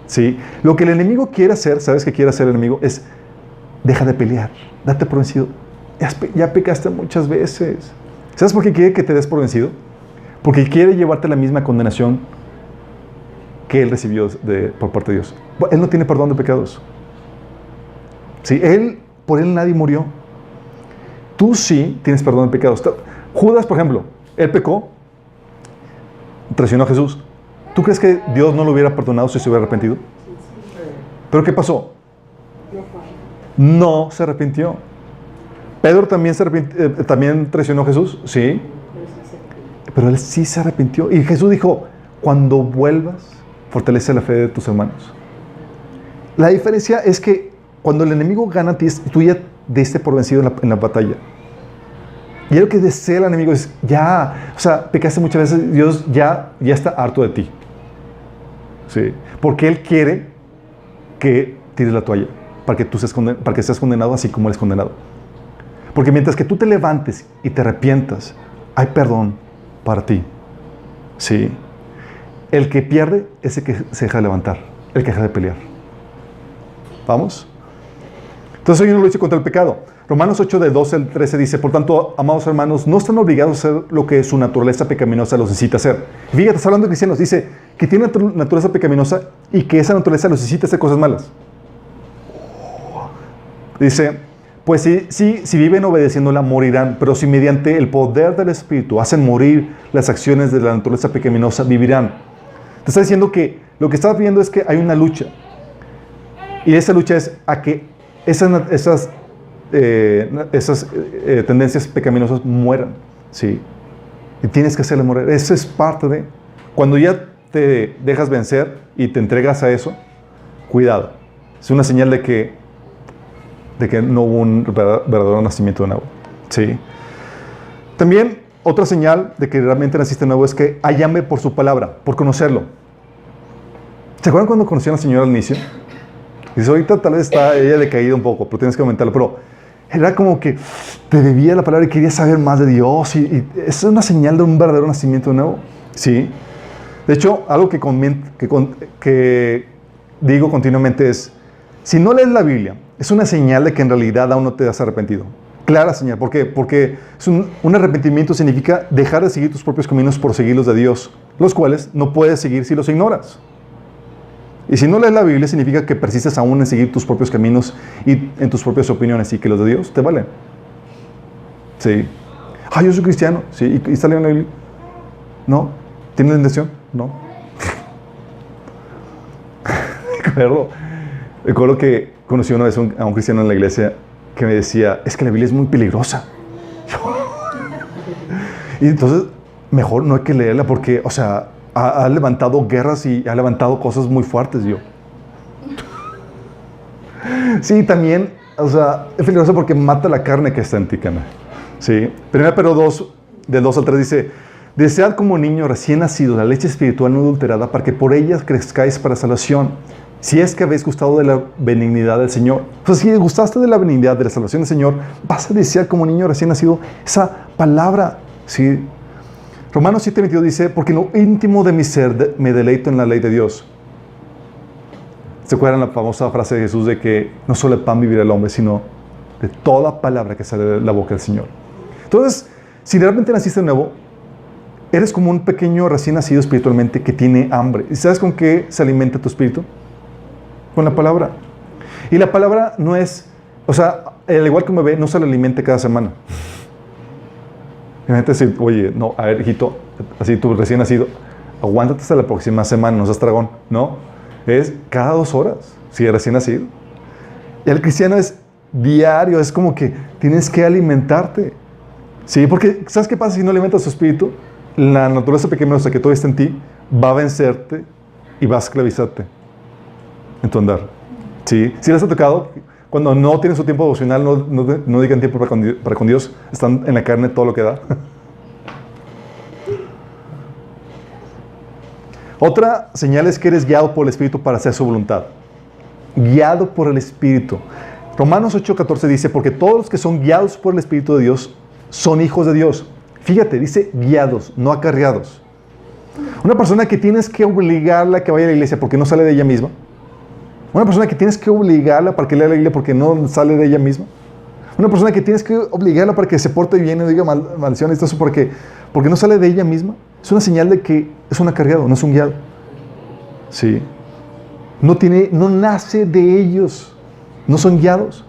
Sí. Lo que el enemigo quiere hacer, ¿sabes qué quiere hacer el enemigo? Es, deja de pelear, date por vencido. Ya pecaste muchas veces. ¿Sabes por qué quiere que te des por vencido? Porque quiere llevarte la misma condenación que él recibió por parte de Dios. Él no tiene perdón de pecados. Sí, por él nadie murió. Tú sí tienes perdón de pecados. Judas, por ejemplo, él pecó, traicionó a Jesús. ¿Tú crees que Dios no lo hubiera perdonado si se hubiera arrepentido? ¿Pero qué pasó? No se arrepintió. Pedro también traicionó a Jesús, sí. Pero él sí se arrepintió. Y Jesús dijo, cuando vuelvas, fortalece la fe de tus hermanos. La diferencia es que cuando el enemigo gana a ti, tú ya diste por vencido en la batalla. Y lo que desea el enemigo es, pecaste muchas veces, Dios ya está harto de ti. Sí. Porque Él quiere que tires la toalla, para que seas condenado así como Él es condenado. Porque mientras que tú te levantes y te arrepientas, hay perdón para ti. Sí. El que pierde es el que se deja de levantar, el que deja de pelear. ¿Vamos? Entonces hay una lucha contra el pecado. Romanos 8, de 12 al 13 dice, por tanto, amados hermanos, no están obligados a hacer lo que su naturaleza pecaminosa los incita a hacer. Y fíjate, está hablando de cristianos, dice que tienen naturaleza pecaminosa y que esa naturaleza los incita a hacer cosas malas. Dice, pues si viven obedeciéndola, morirán, pero si mediante el poder del Espíritu hacen morir las acciones de la naturaleza pecaminosa, vivirán. Te está diciendo que lo que está viendo es que hay una lucha. Y esa lucha es a que esas tendencias pecaminosas mueran, ¿sí? Y tienes que hacerle morir. Eso es parte de... Cuando ya te dejas vencer y te entregas a eso, cuidado. Es una señal de que no hubo un verdadero nacimiento de nuevo, ¿sí? También otra señal de que realmente naciste de nuevo es que hay hambre por su palabra, por conocerlo. ¿Se acuerdan cuando conocían a la señora al inicio? Dice, ahorita tal vez está ella decaída un poco, pero tienes que aumentarlo. Pero era como que te bebía la palabra y quería saber más de Dios. Y es una señal de un verdadero nacimiento de nuevo. Sí. De hecho, algo que digo continuamente es, si no lees la Biblia, es una señal de que en realidad aún no te has arrepentido. Clara señal. ¿Por qué? Porque un arrepentimiento significa dejar de seguir tus propios caminos por seguir los de Dios, los cuales no puedes seguir si los ignoras. Y si no lees la Biblia, significa que persistes aún en seguir tus propios caminos y en tus propias opiniones y que los de Dios te valen. Sí. Yo soy cristiano. Sí. ¿Y está leyendo la Biblia? ¿No? ¿Tienes la intención? No. Recuerdo que conocí una vez a un cristiano en la iglesia que me decía, es que la Biblia es muy peligrosa. Y entonces, mejor no hay que leerla porque, ha levantado guerras y ha levantado cosas muy fuertes, Sí, también, es peligroso porque mata la carne que está en ti, ¿no? Sí. 1 Pedro 2, del 2 al 3 dice, desead como niño recién nacido la leche espiritual no adulterada para que por ella crezcáis para salvación. Si es que habéis gustado de la benignidad del Señor. O sea, si gustaste de la benignidad, de la salvación del Señor, vas a desear como niño recién nacido esa palabra. ¿Sí? Romanos 7:22 dice, porque en lo íntimo de mi ser me deleito en la ley de Dios. ¿Se acuerdan la famosa frase de Jesús de que no solo de pan vivirá el hombre, sino de toda palabra que sale de la boca del Señor? Entonces, si realmente naciste de nuevo, eres como un pequeño recién nacido espiritualmente que tiene hambre. ¿Y sabes con qué se alimenta tu espíritu? Con la palabra. Y la palabra no es, o sea, al igual que un bebé, no se le alimenta cada semana. Imagínate decir, oye, no, a ver, hijito, así tú recién nacido, aguántate hasta la próxima semana, no seas dragón. No, es cada 2 horas, si eres recién nacido. Y el cristiano es diario, es como que tienes que alimentarte. Sí, porque ¿sabes qué pasa si no alimentas tu espíritu? La naturaleza pecaminosa que todavía está en ti va a vencerte y va a esclavizarte en tu andar. ¿Sí? Si les ha tocado, cuando no tienen su tiempo devocional, no dedican tiempo para con Dios, están en la carne todo lo que da. Otra señal es que eres guiado por el Espíritu para hacer su voluntad. Guiado por el Espíritu. Romanos 8:14 dice, porque todos los que son guiados por el Espíritu de Dios son hijos de Dios. Fíjate, dice guiados, no acarreados. Una persona que tienes que obligarla a que vaya a la iglesia porque no sale de ella misma. Una persona que tienes que obligarla para que lea la Biblia porque no sale de ella misma. Una persona que tienes que obligarla para que se porte bien y no diga maldiciones y todo eso porque no sale de ella misma. Es una señal de que es un acarreado, no es un guiado. Sí. No nace de ellos. No son guiados.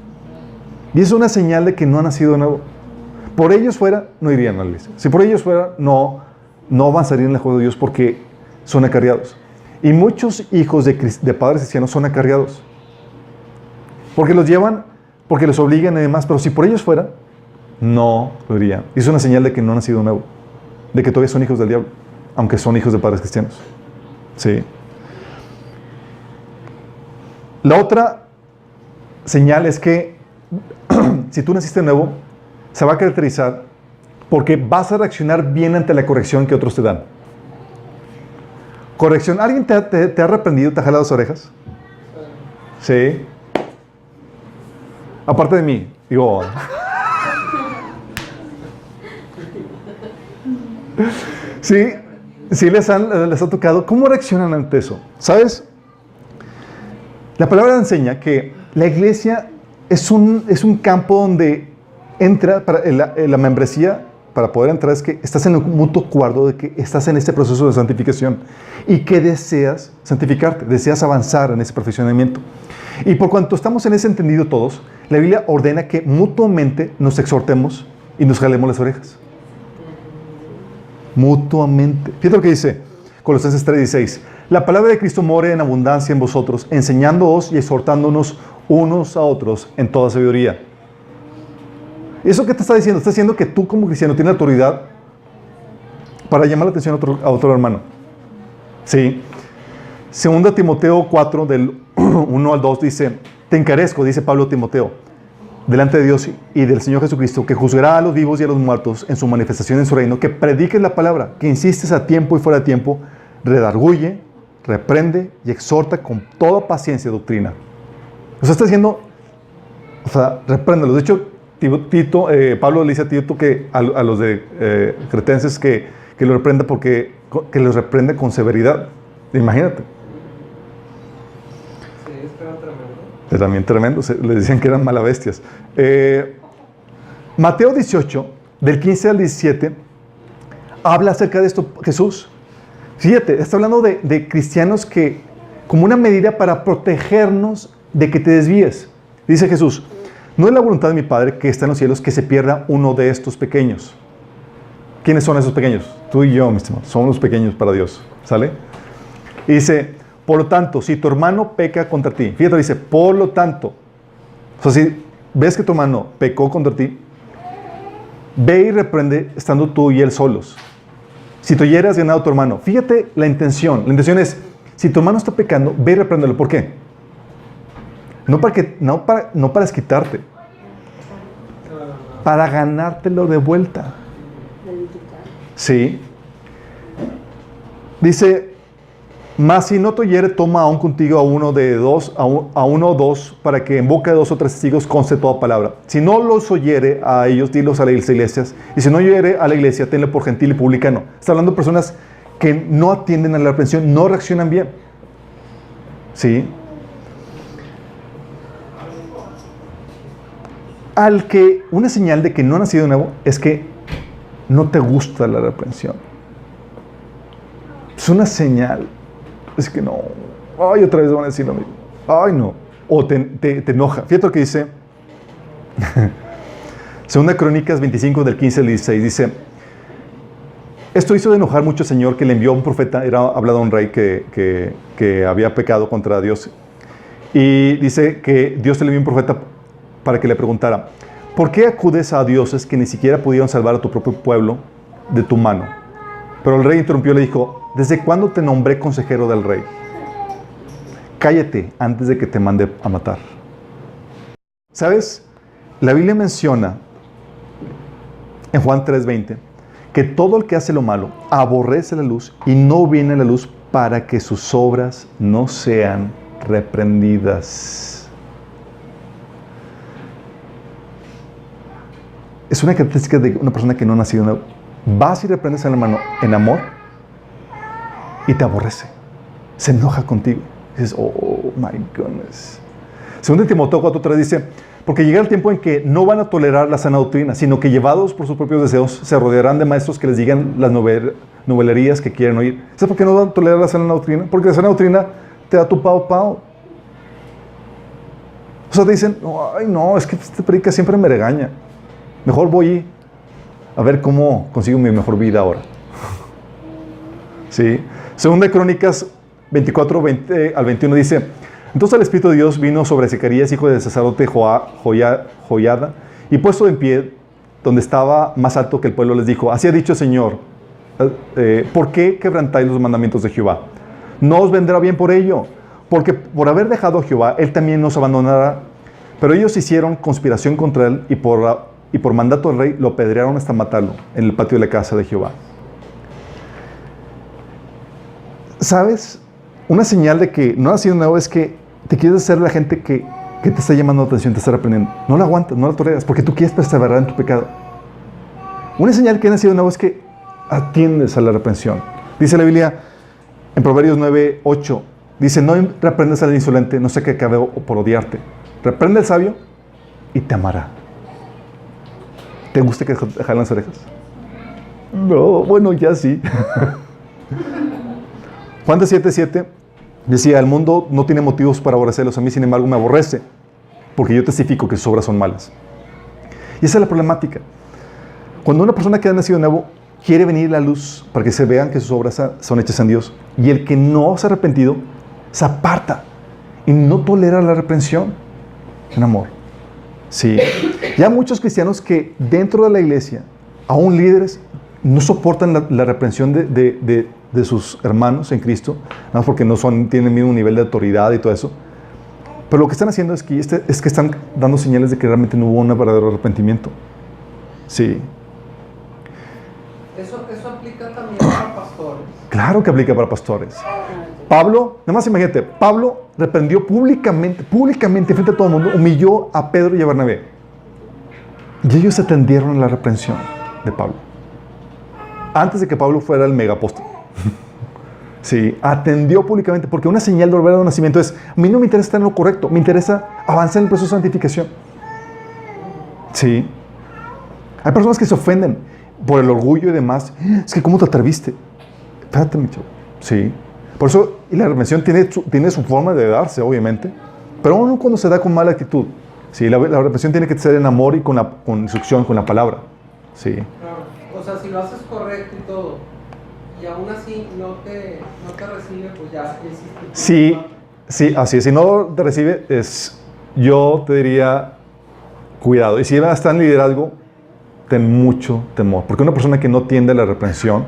Y es una señal de que no ha nacido de nuevo. Por ellos fuera, no irían a la iglesia. Si por ellos fuera, no avanzarían en el juego de Dios porque son acarreados. Y muchos hijos de padres cristianos son acarreados. Porque los llevan, porque los obligan y demás. Pero si por ellos fuera, no lo irían. Y es una señal de que no han nacido de nuevo. De que todavía son hijos del diablo. Aunque son hijos de padres cristianos. Sí. La otra señal es que si tú naciste de nuevo, se va a caracterizar porque vas a reaccionar bien ante la corrección que otros te dan. Corrección. ¿Alguien te ha reprendido, te ha jalado las orejas? Sí. Aparte de mí, digo. Sí les ha tocado. ¿Cómo reaccionan ante eso? ¿Sabes? La palabra enseña que la iglesia es un campo donde entra, la membresía, para poder entrar, es que estás en un mutuo acuerdo de que estás en este proceso de santificación y que deseas santificarte, deseas avanzar en ese perfeccionamiento. Y por cuanto estamos en ese entendido todos, la Biblia ordena que mutuamente nos exhortemos y nos jalemos las orejas. Mutuamente. Fíjate lo que dice Colosenses 3:16. La palabra de Cristo more en abundancia en vosotros, enseñándoos y exhortándonos unos a otros en toda sabiduría. ¿Eso qué te está diciendo? Está diciendo que tú como cristiano tienes autoridad para llamar la atención a otro hermano. Sí. 2 Timoteo 4, del 1 al 2 dice, te encarezco, dice Pablo a Timoteo, delante de Dios y del Señor Jesucristo, que juzgará a los vivos y a los muertos en su manifestación en su reino, que prediques la palabra, que insistes a tiempo y fuera de tiempo, redarguye, reprende y exhorta con toda paciencia y doctrina. O sea, está diciendo, repréndelo. De hecho, Pablo le dice a Tito que a los de cretenses que lo reprenda porque que los reprende con severidad. Imagínate. Sí, es tremendo. También tremendo. Les decían que eran malabestias. Mateo 18, del 15 al 17, habla acerca de esto Jesús. Fíjate, está hablando de cristianos que, como una medida para protegernos de que te desvíes. Dice Jesús, no es la voluntad de mi Padre que está en los cielos que se pierda uno de estos pequeños. ¿Quiénes son esos pequeños? Tú y yo, mis hermanos, somos los pequeños para Dios. ¿Sale? Y dice, por lo tanto, si tu hermano peca contra ti, fíjate, dice, por lo tanto, o sea, si ves que tu hermano pecó contra ti, ve y reprende estando tú y él solos. Si tú hieras ganado a tu hermano, fíjate la intención. La intención es, si tu hermano está pecando, ve y repréndelo. ¿Por qué? No para desquitarte, para ganártelo de vuelta. Sí. Dice, mas si no te oyere, toma aún contigo a uno o dos, para que en boca de 2 o 3 testigos conste toda palabra. Si no los oyere a ellos, dilos a las iglesias. Y si no oyere a la iglesia, tenle por gentil y publicano. Está hablando de personas que no atienden a la reprensión, no reaccionan bien. ¿Sí? Una señal de que no ha nacido de nuevo es que no te gusta la reprensión. Es una señal. Es que no. Ay, otra vez van a decir lo mismo. Ay, no. O te enoja. Fíjate lo que dice. Segunda Crónicas 25 del 15 al 16. Dice, esto hizo de enojar mucho al Señor, que le envió a un profeta. Era hablado a un rey que había pecado contra Dios. Y dice que Dios le envió un profeta para que le preguntara, ¿por qué acudes a dioses que ni siquiera pudieron salvar a tu propio pueblo de tu mano? Pero el rey interrumpió y le dijo, ¿desde cuándo te nombré consejero del rey? Cállate antes de que te mande a matar. ¿Sabes? La Biblia menciona en Juan 3:20 que todo el que hace lo malo aborrece la luz y no viene a la luz para que sus obras no sean reprendidas. Es una característica de una persona que no ha nacido nuevo. Vas y reprendes al hermano en amor y te aborrece. Se enoja contigo. Dices, oh my goodness. Segundo Timoteo 4:3 dice, porque llegará el tiempo en que no van a tolerar la sana doctrina, sino que llevados por sus propios deseos, se rodearán de maestros que les digan las novelerías que quieren oír. ¿Sabes por qué no van a tolerar la sana doctrina? Porque la sana doctrina te da tu pao. O sea, te dicen, ay no, es que este predica siempre me regaña. Mejor voy a ver cómo consigo mi mejor vida ahora. ¿Sí? Segunda Crónicas 24, 20 al 21 dice, entonces el Espíritu de Dios vino sobre Zacarías, hijo del sacerdote Joiada, y puesto en pie, donde estaba más alto que el pueblo, les dijo, así ha dicho el Señor, ¿por qué quebrantáis los mandamientos de Jehová? No os vendrá bien por ello, porque por haber dejado a Jehová, Él también nos abandonará. Pero ellos hicieron conspiración contra Él, y por mandato del rey lo apedrearon hasta matarlo en el patio de la casa de Jehová. ¿Sabes? Una señal de que no ha sido nuevo es que te quieres hacer la gente que te está llamando la atención, te está reprendiendo. No la aguantas, no la toleras, porque tú quieres perseverar en tu pecado. Una señal que ha nacido nuevo es que atiendes a la reprensión. Dice la Biblia en Proverbios 9:8, dice, no reprendas al insolente, no sé qué acabe por odiarte. Reprende al sabio y te amará. ¿Te gusta que te jalen las orejas? No, bueno, ya sí. Juan 7:7 decía, el mundo no tiene motivos para aborrecerlos, a mí sin embargo me aborrece, porque yo testifico que sus obras son malas. Y esa es la problemática. Cuando una persona que ha nacido nuevo quiere venir a la luz para que se vean que sus obras son hechas en Dios, y el que no se ha arrepentido se aparta y no tolera la reprensión en amor. Sí. Ya muchos cristianos que dentro de la iglesia, aún líderes, no soportan la reprensión de sus hermanos en Cristo, nada más porque tienen el mismo nivel de autoridad y todo eso. Pero lo que están haciendo es que están dando señales de que realmente no hubo un verdadero arrepentimiento. Sí. Eso aplica también para pastores. Claro que aplica para pastores. Pablo, nada más imagínate, Pablo reprendió públicamente, frente a todo el mundo, humilló a Pedro y a Bernabé. Y ellos atendieron a la reprensión de Pablo. Antes de que Pablo fuera el megapóstol. Sí, atendió públicamente, porque una señal de verdadero nacimiento es, a mí no me interesa estar en lo correcto, me interesa avanzar en el proceso de santificación. Sí. Hay personas que se ofenden por el orgullo y demás. Es que, ¿cómo te atreviste? Espérate, mi chavo. Sí. Por eso, y la reprensión tiene su forma de darse, obviamente, pero aún cuando se da con mala actitud. Sí, la reprensión tiene que ser en amor y con instrucción, con la palabra. Sí. Claro. O sea, si lo haces correcto y todo, y aún así no te recibe, pues ya hiciste. Sí, así es. Si no te recibe, yo te diría, cuidado. Y si está en liderazgo, ten mucho temor. Porque una persona que no tiende a la reprensión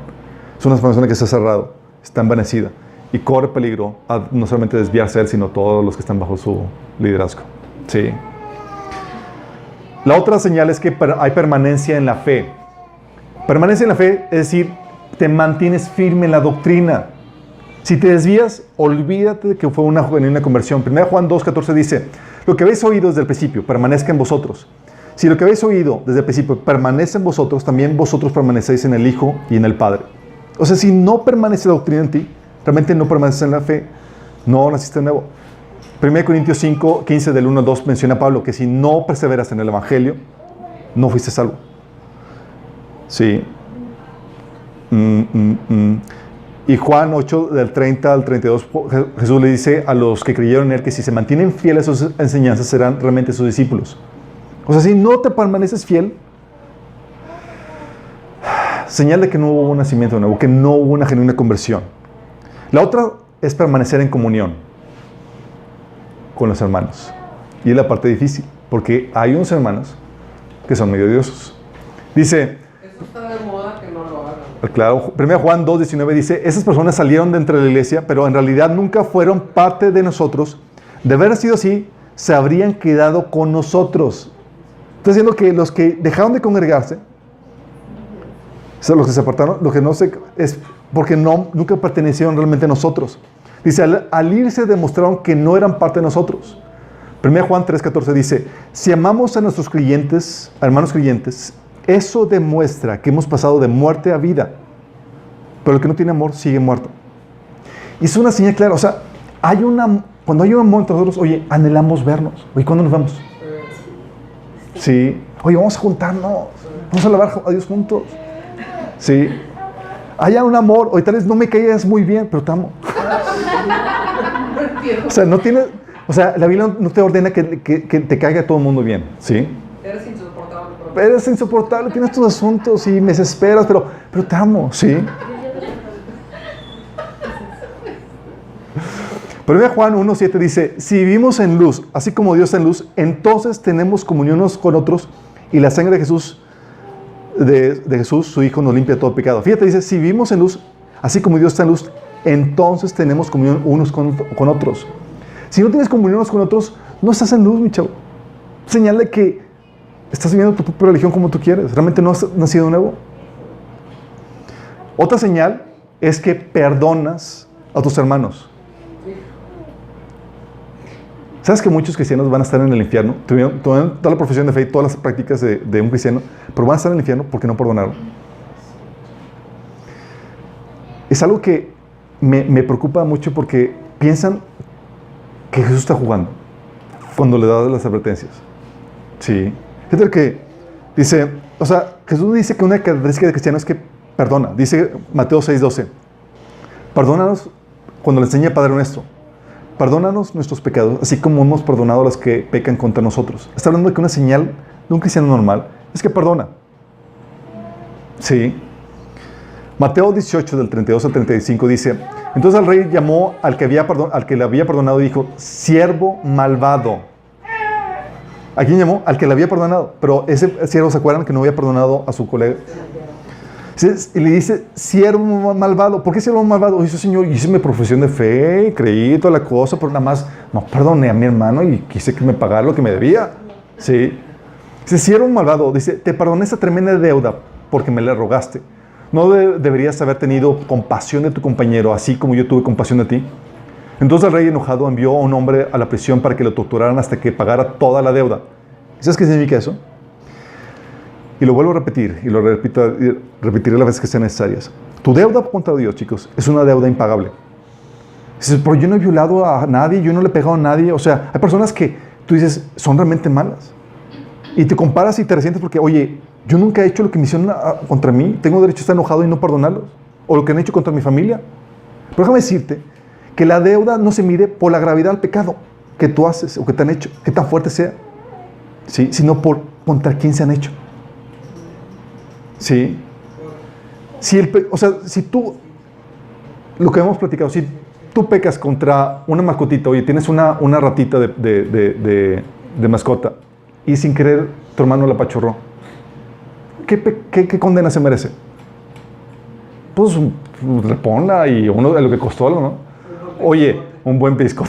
es una persona que está cerrado, está envanecida y corre peligro a no solamente desviarse él, sino todos los que están bajo su liderazgo. Sí. La otra señal es que hay permanencia en la fe. Permanece en la fe, es decir, te mantienes firme en la doctrina. Si te desvías, olvídate de que fue una genuina conversión. 1 Juan 2:14 dice, lo que habéis oído desde el principio, permanezca en vosotros. Si lo que habéis oído desde el principio permanece en vosotros, también vosotros permanecéis en el Hijo y en el Padre. O sea, si no permanece la doctrina en ti, realmente no permaneces en la fe, no naciste de nuevo. 1 Corintios 5:15 del 1 al 2 menciona a Pablo que si no perseveras en el Evangelio, no fuiste salvo. Sí. Y Juan 8 del 30 al 32, Jesús le dice a los que creyeron en Él que si se mantienen fieles a sus enseñanzas serán realmente sus discípulos. O sea, si no te permaneces fiel, señal de que no hubo un nacimiento nuevo, que no hubo una genuina conversión. La otra es permanecer en comunión con los hermanos. Y es la parte difícil, porque hay unos hermanos que son medio odiosos. Dice, eso está de moda, que no lo hagan. Claro, 1 Juan 2:19 dice, esas personas salieron de entre la iglesia, pero en realidad nunca fueron parte de nosotros. De haber sido así, se habrían quedado con nosotros. Está diciendo que los que dejaron de congregarse, los que se apartaron, lo que no sé, es porque nunca pertenecieron realmente a nosotros. Dice, al irse demostraron que no eran parte de nosotros. 1 Juan 3:14 dice, si amamos a nuestros creyentes, a hermanos creyentes, eso demuestra que hemos pasado de muerte a vida. Pero el que no tiene amor sigue muerto. Y es una señal clara. O sea, cuando hay un amor entre nosotros, oye, anhelamos vernos. Oye, ¿cuándo nos vemos? Sí. Oye, vamos a juntarnos. Vamos a alabar a Dios juntos. Sí. Haya un amor. Oye, tal vez no me caigas muy bien, pero te amo. O sea, no tiene... O sea, la Biblia no te ordena que te caiga todo el mundo bien. ¿Sí? Eres insoportable. Eres insoportable, tienes tus asuntos y me desesperas, pero te amo, ¿sí? Pero Juan 1:7 dice, si vivimos en luz, así como Dios está en luz, entonces tenemos comunión unos con otros y la sangre de Jesús, de Jesús, su Hijo, nos limpia todo pecado. Fíjate, dice, si vivimos en luz, así como Dios está en luz, entonces tenemos comunión unos con otros. Si no tienes comunión unos con otros, no estás en luz, mi chavo. Señal de que estás viviendo tu propia religión como tú quieres. Realmente no has nacido de nuevo. Otra señal es que perdonas a tus hermanos. ¿Sabes que muchos cristianos van a estar en el infierno? Tuvieron toda la profesión de fe y todas las prácticas de un cristiano, pero van a estar en el infierno porque no perdonaron. Es algo que me preocupa mucho porque piensan que Jesús está jugando cuando le da las advertencias. Sí. Fíjate que dice, o sea, Jesús dice que una característica de cristiano es que perdona. Dice Mateo 6:12, perdónanos cuando le enseña Padre Nuestro. Perdónanos nuestros pecados, así como hemos perdonado a los que pecan contra nosotros. Está hablando de que una señal de un cristiano normal es que perdona. Sí. Mateo 18, del 32 al 35 dice, entonces el rey llamó al que le había perdonado y dijo, siervo malvado. ¿A quién llamó? Al que le había perdonado. Pero ese siervo, ¿se acuerdan que no había perdonado a su colega? Y le dice, siervo malvado. ¿Por qué siervo malvado? Dice, Señor, hice mi profesión de fe, creí toda la cosa, pero nada más no perdoné a mi hermano y quise que me pagara lo que me debía. Sí. Dice, siervo malvado, dice, te perdoné esa tremenda deuda porque me la rogaste. ¿No deberías haber tenido compasión de tu compañero, así como yo tuve compasión de ti? Entonces el rey enojado envió a un hombre a la prisión para que lo torturaran hasta que pagara toda la deuda. ¿Sabes qué significa eso? Y lo vuelvo a repetir, y lo repetiré las veces que sean necesarias. Tu deuda contra Dios, chicos, es una deuda impagable. Dices, pero yo no he violado a nadie, yo no le he pegado a nadie. O sea, hay personas que tú dices, son realmente malas. Y te comparas y te resientes porque, oye, yo nunca he hecho lo que me hicieron contra mí. Tengo derecho a estar enojado y no perdonarlos. O lo que han hecho contra mi familia. Pero déjame decirte que la deuda no se mide por la gravedad del pecado que tú haces o que te han hecho, que tan fuerte sea, ¿sí? Sino por contra quién se han hecho. ¿Sí? O sea, si tú, lo que hemos platicado, si tú pecas contra una mascotita, oye, tienes una ratita de mascota y sin querer tu hermano la apachurró, ¿qué condena se merece? Pues reponla y uno de lo que costó, ¿no? Oye, un buen pisco.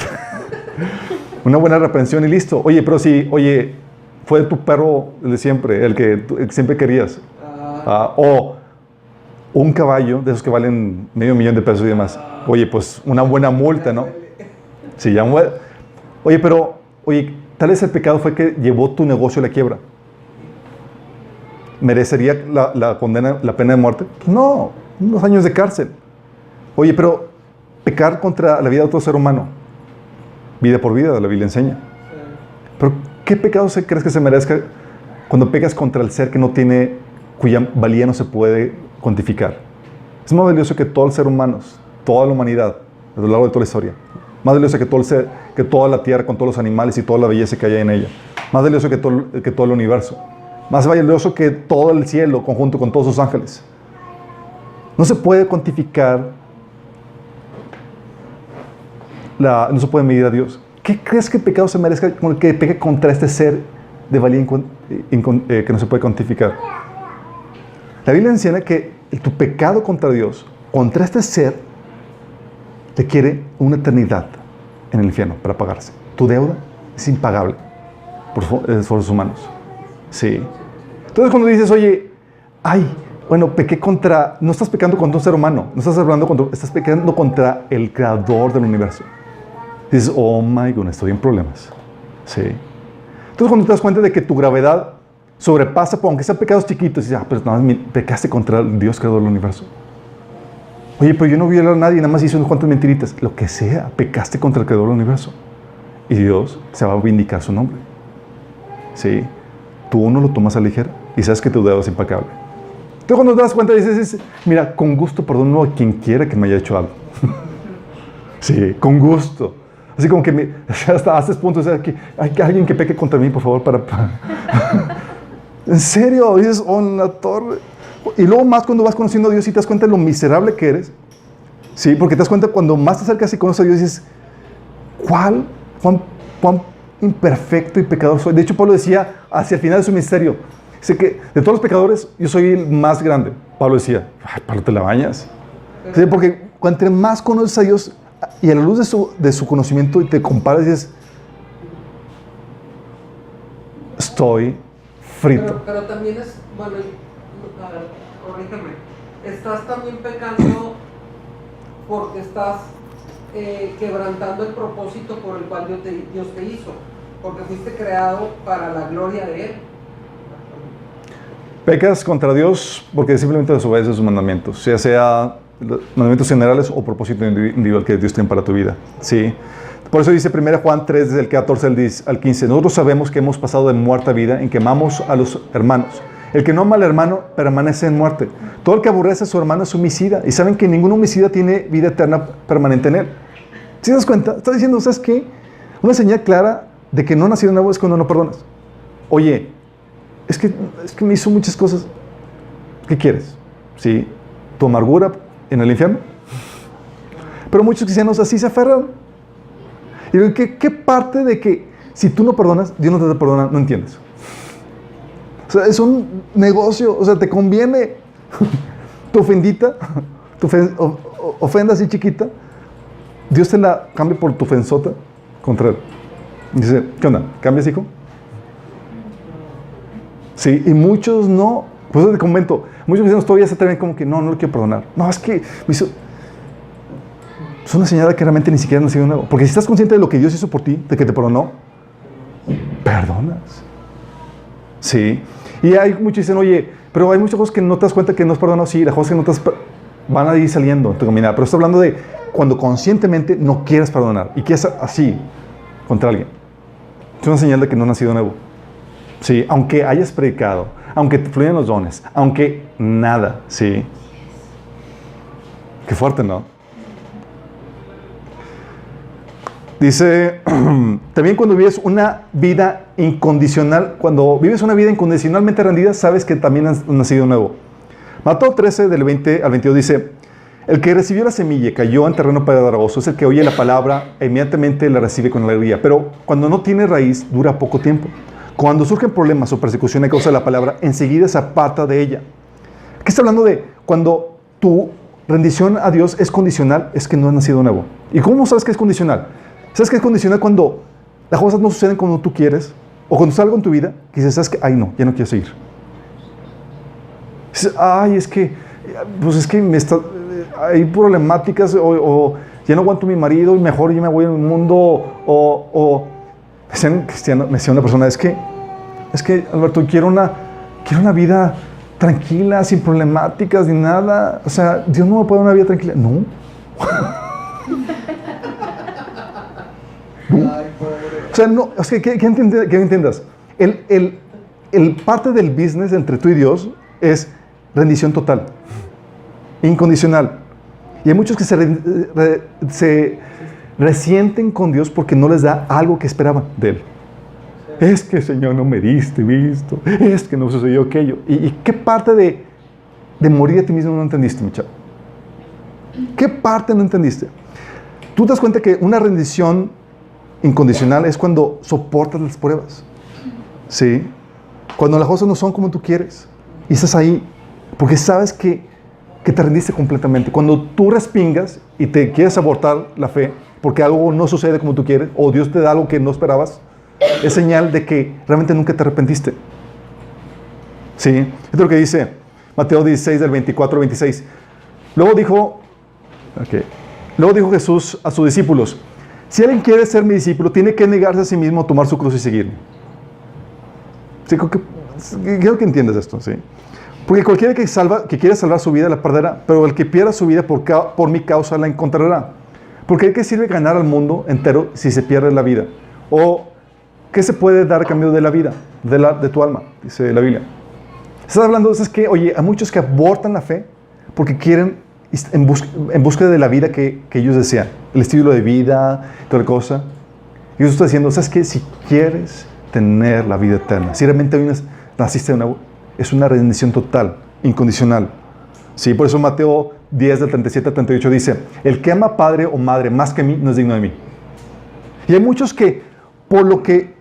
Una buena reprensión y listo. Oye, pero si, fue tu perro de siempre, el que siempre querías. un caballo, de esos que valen $500,000 y demás. Oye, pues una buena multa, ¿no? Sí, ya. Oye, pero, tal vez el pecado fue que llevó tu negocio a la quiebra. ¿Merecería la condena, la pena de muerte? Pues no, unos años de cárcel. Oye, pero pecar contra la vida de otro ser humano, vida por vida, la Biblia enseña. Pero, ¿qué pecado crees que se merezca cuando pecas contra el ser que no tiene, cuya valía no se puede cuantificar? Es más valioso que todo el ser humano, toda la humanidad, a lo largo de toda la historia. Más valioso que todo el ser, que toda la tierra con todos los animales y toda la belleza que hay en ella. Más valioso que todo el universo. Más valioso que todo el cielo conjunto con todos sus ángeles. No se puede cuantificar, no se puede medir a Dios. ¿Qué crees que el pecado se merezca con el que peque contra este ser de valía que no se puede cuantificar? La Biblia enseña que tu pecado contra Dios, contra este ser, te quiere una eternidad en el infierno para pagarse. Tu deuda es impagable por esfuerzos humanos. Sí. Entonces cuando dices, oye, pequé contra, no estás pecando contra un ser humano, estás pecando contra el creador del universo. Dices, oh my God, estoy en problemas. Sí. Entonces cuando te das cuenta de que tu gravedad sobrepasa, aunque sean pecados chiquitos, dices, pero nada más pecaste contra el Dios creador del universo. Oye, pero yo no violé a nadie, nada más hice unas cuantas mentiritas. Lo que sea, pecaste contra el creador del universo. Y Dios se va a vindicar su nombre. Sí. Tú no lo tomas a la ligera y sabes que tu deuda es impecable. Entonces cuando te das cuenta dices, mira, con gusto perdono a quien quiera que me haya hecho algo. Sí, con gusto. Así como que hasta este punto, o sea, que hay alguien que peque contra mí, por favor, En serio, dices, en la torre. Y luego más cuando vas conociendo a Dios y te das cuenta de lo miserable que eres. Sí, porque te das cuenta cuando más te acercas y conoces a Dios, dices, cuán imperfecto y pecador soy. De hecho, Pablo decía hacia el final de su ministerio, dice que de todos los pecadores, yo soy el más grande. Pablo decía, Pablo, te la bañas. Sí, porque entre más conoces a Dios y a la luz de su conocimiento y te comparas y dices, estoy frito. Pero también es, bueno, a ver, corrígeme, estás también pecando porque estás quebrantando el propósito por el cual Dios te hizo, porque fuiste creado para la gloria de Él. Pecas contra Dios porque simplemente desobedeces sus mandamientos, ya sea mandamientos generales o propósito individual que Dios tiene para tu vida. Sí. Por eso dice 1 Juan 3, desde el 14 al 15, nosotros sabemos que hemos pasado de muerte a vida en que amamos a los hermanos. El que no ama al hermano permanece en muerte. Todo el que aborrece a su hermano es homicida. Y saben que ningún homicida tiene vida eterna permanente en él. ¿Sí te das cuenta? Está diciendo, ¿sabes qué? Una señal clara de que no nacido nuevo es cuando no perdonas. Oye, es que me hizo muchas cosas. ¿Qué quieres? ¿Sí? ¿Tu amargura en el infierno? Pero muchos cristianos así se aferran. Y ¿qué parte de que si tú no perdonas, Dios no te perdona, no entiendes? O sea, es un negocio, o sea, te conviene tu ofendita, tu ofenda así chiquita, Dios te la cambia por tu ofensota contra él. Dice, ¿qué onda? ¿Cambias, hijo? Sí, y muchos no. Por eso te comento, muchos cristianos todavía se atreven como que no lo quiero perdonar. No, es que me hizo... Es una señal de que realmente ni siquiera has nacido nuevo. Porque si estás consciente de lo que Dios hizo por ti, de que te perdonó, perdonas. Sí. Y hay muchos que dicen, oye, pero hay muchas cosas que no te das cuenta que no has perdonado. Sí, las cosas que no te has van a ir saliendo en tu caminar. Pero estoy hablando de cuando conscientemente no quieres perdonar y quieres así contra alguien. Es una señal de que no has nacido nuevo. Sí, aunque hayas predicado, aunque te fluyan los dones, aunque nada, sí. Qué fuerte, ¿no? Dice, también cuando vives una vida incondicional, cuando vives una vida incondicionalmente rendida, sabes que también has nacido nuevo. Mateo 13, del 20 al 22 dice, el que recibió la semilla y cayó en terreno pedregoso es el que oye la palabra e inmediatamente la recibe con alegría, pero cuando no tiene raíz, dura poco tiempo. Cuando surgen problemas o persecución a causa de la palabra, enseguida se aparta de ella. Aquí está hablando de cuando tu rendición a Dios es condicional, es que no has nacido nuevo. ¿Y cómo sabes que es condicional? ¿Sabes que es condicional cuando las cosas no suceden como tú quieres? O cuando salgo en tu vida, que dices, ¿sabes qué? Ay, no, ya no quiero seguir. Dices, ay, es que pues es que hay problemáticas, o ya no aguanto a mi marido y mejor yo me voy al mundo, o me decía una persona, es que Alberto, quiero una vida tranquila, sin problemáticas ni nada. O sea, Dios no me puede dar una vida tranquila. No. Ay, pobre. O sea, no, o sea, que entiendas. El parte del business entre tú y Dios es rendición total, incondicional. Y hay muchos que se resienten con Dios porque no les da algo que esperaban de Él. Es que, Señor, no me diste visto. Es que no sucedió aquello. ¿Y qué parte de morir a ti mismo no entendiste, mi chavo? ¿Qué parte no entendiste? Tú te das cuenta que una rendición incondicional es cuando soportas las pruebas. ¿Sí? Cuando las cosas no son como tú quieres. Y estás ahí porque sabes que te rendiste completamente. Cuando tú respingas y te quieres abortar la fe porque algo no sucede como tú quieres, o Dios te da algo que no esperabas, es señal de que realmente nunca te arrepentiste. ¿Sí? Esto es lo que dice Mateo 16, del 24 al 26. Luego dijo Jesús a sus discípulos: si alguien quiere ser mi discípulo, tiene que negarse a sí mismo, tomar su cruz y seguirme. Sí, quiero que entiendas esto, ¿sí? Porque cualquiera que quiera salvar su vida la perderá, pero el que pierda su vida por mi causa la encontrará. Porque ¿de qué sirve ganar al mundo entero si se pierde la vida? ¿O qué se puede dar a cambio de la vida, de tu alma? Dice la Biblia. Estás hablando de eso, es que, oye, hay muchos que abortan la fe porque quieren en búsqueda de la vida que ellos desean, el estilo de vida, toda la cosa. Y Jesús está diciendo, ¿sabes qué? Si quieres tener la vida eterna, si realmente naciste de nuevo, es una rendición total, incondicional. Sí, por eso Mateo 10, del 37 al 38 dice: el que ama padre o madre más que mí, no es digno de mí. Y hay muchos que, por lo que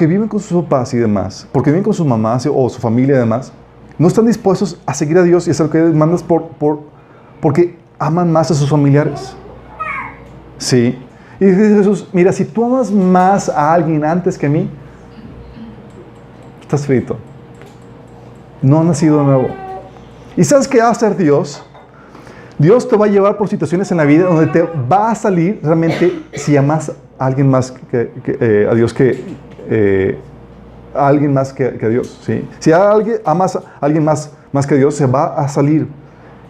viven con sus papás y demás, porque viven con sus mamás o su familia y demás, no están dispuestos a seguir a Dios y hacer lo que Él manda porque aman más a sus familiares. Sí. Y dice Jesús: mira, si tú amas más a alguien antes que a mí, estás frito. No has nacido de nuevo. ¿Y sabes qué va a hacer Dios? Dios te va a llevar por situaciones en la vida donde te va a salir realmente, si amas a alguien más a Dios a alguien más que a Dios, ¿sí? Si amas a alguien más que a Dios, se va a salir.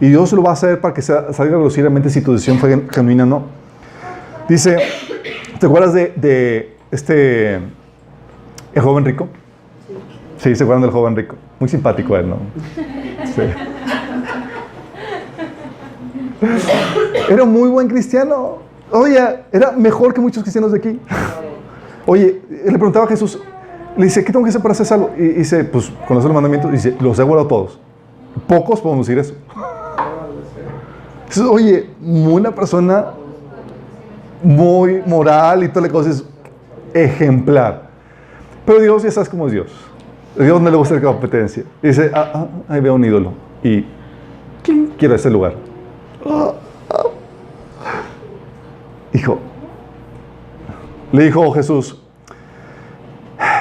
Y Dios lo va a hacer para que salga lucidamente si tu decisión fue genuina o no. Dice, ¿te acuerdas de el joven rico? Sí, ¿se acuerdan del joven rico? Muy simpático él, ¿no? Sí. Era un muy buen cristiano. Oye, era mejor que muchos cristianos de aquí. Oye, le preguntaba a Jesús, le dice, ¿qué tengo que hacer para ser salvo? Y dice, pues, conoce los mandamientos. Y dice, los he guardado todos. Pocos podemos decir eso. Entonces, oye, una persona muy moral y todas las cosas, ejemplar. Pero Dios, ya sabes cómo es Dios. A Dios no le gusta la competencia. Y dice, ahí veo un ídolo. ¿Y quién quiere ese lugar? Le dijo Jesús,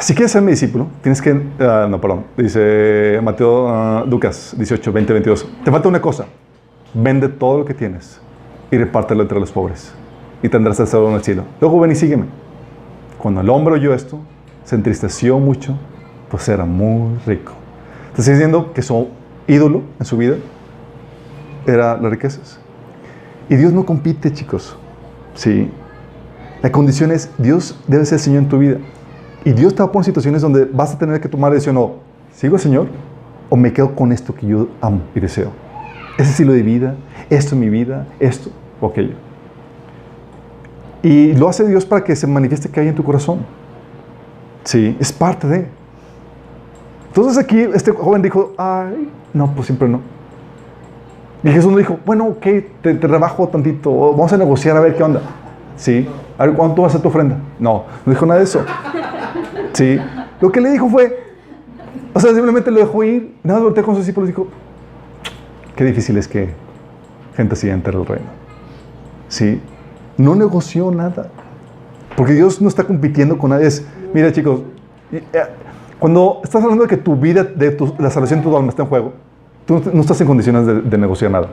si quieres ser mi discípulo, tienes que... dice Mateo, Lucas 18, 20, 22. Te falta una cosa. Vende todo lo que tienes y repártelo entre los pobres y tendrás el tesoro en el cielo. Luego ven y sígueme. Cuando el hombre oyó esto, se entristeció mucho, pues era muy rico. Te estoy diciendo que su ídolo en su vida era las riquezas. Y Dios no compite, chicos. Sí. La condición es, Dios debe ser el Señor en tu vida. Y Dios te va a poner situaciones donde vas a tener que tomar decisión, o ¿sigo al Señor? ¿O me quedo con esto que yo amo y deseo? Ese estilo de vida, esto en mi vida, esto o aquello. Y lo hace Dios para que se manifieste que hay en tu corazón. Sí, es parte de. Entonces aquí este joven dijo, ay, no, pues siempre no. Y Jesús no dijo, bueno, ok, te rebajo tantito, vamos a negociar a ver qué onda. Sí, a ver, ¿cuánto va a ser tu ofrenda? No dijo nada de eso. Sí, lo que le dijo fue, o sea, simplemente lo dejó ir, nada más volteó con sus discípulos y dijo, qué difícil es que gente así entre el reino. Sí, no negoció nada, porque Dios no está compitiendo con nadie. Mira, chicos, cuando estás hablando de que tu vida, la salvación de tu alma está en juego, tú no estás en condiciones de negociar nada.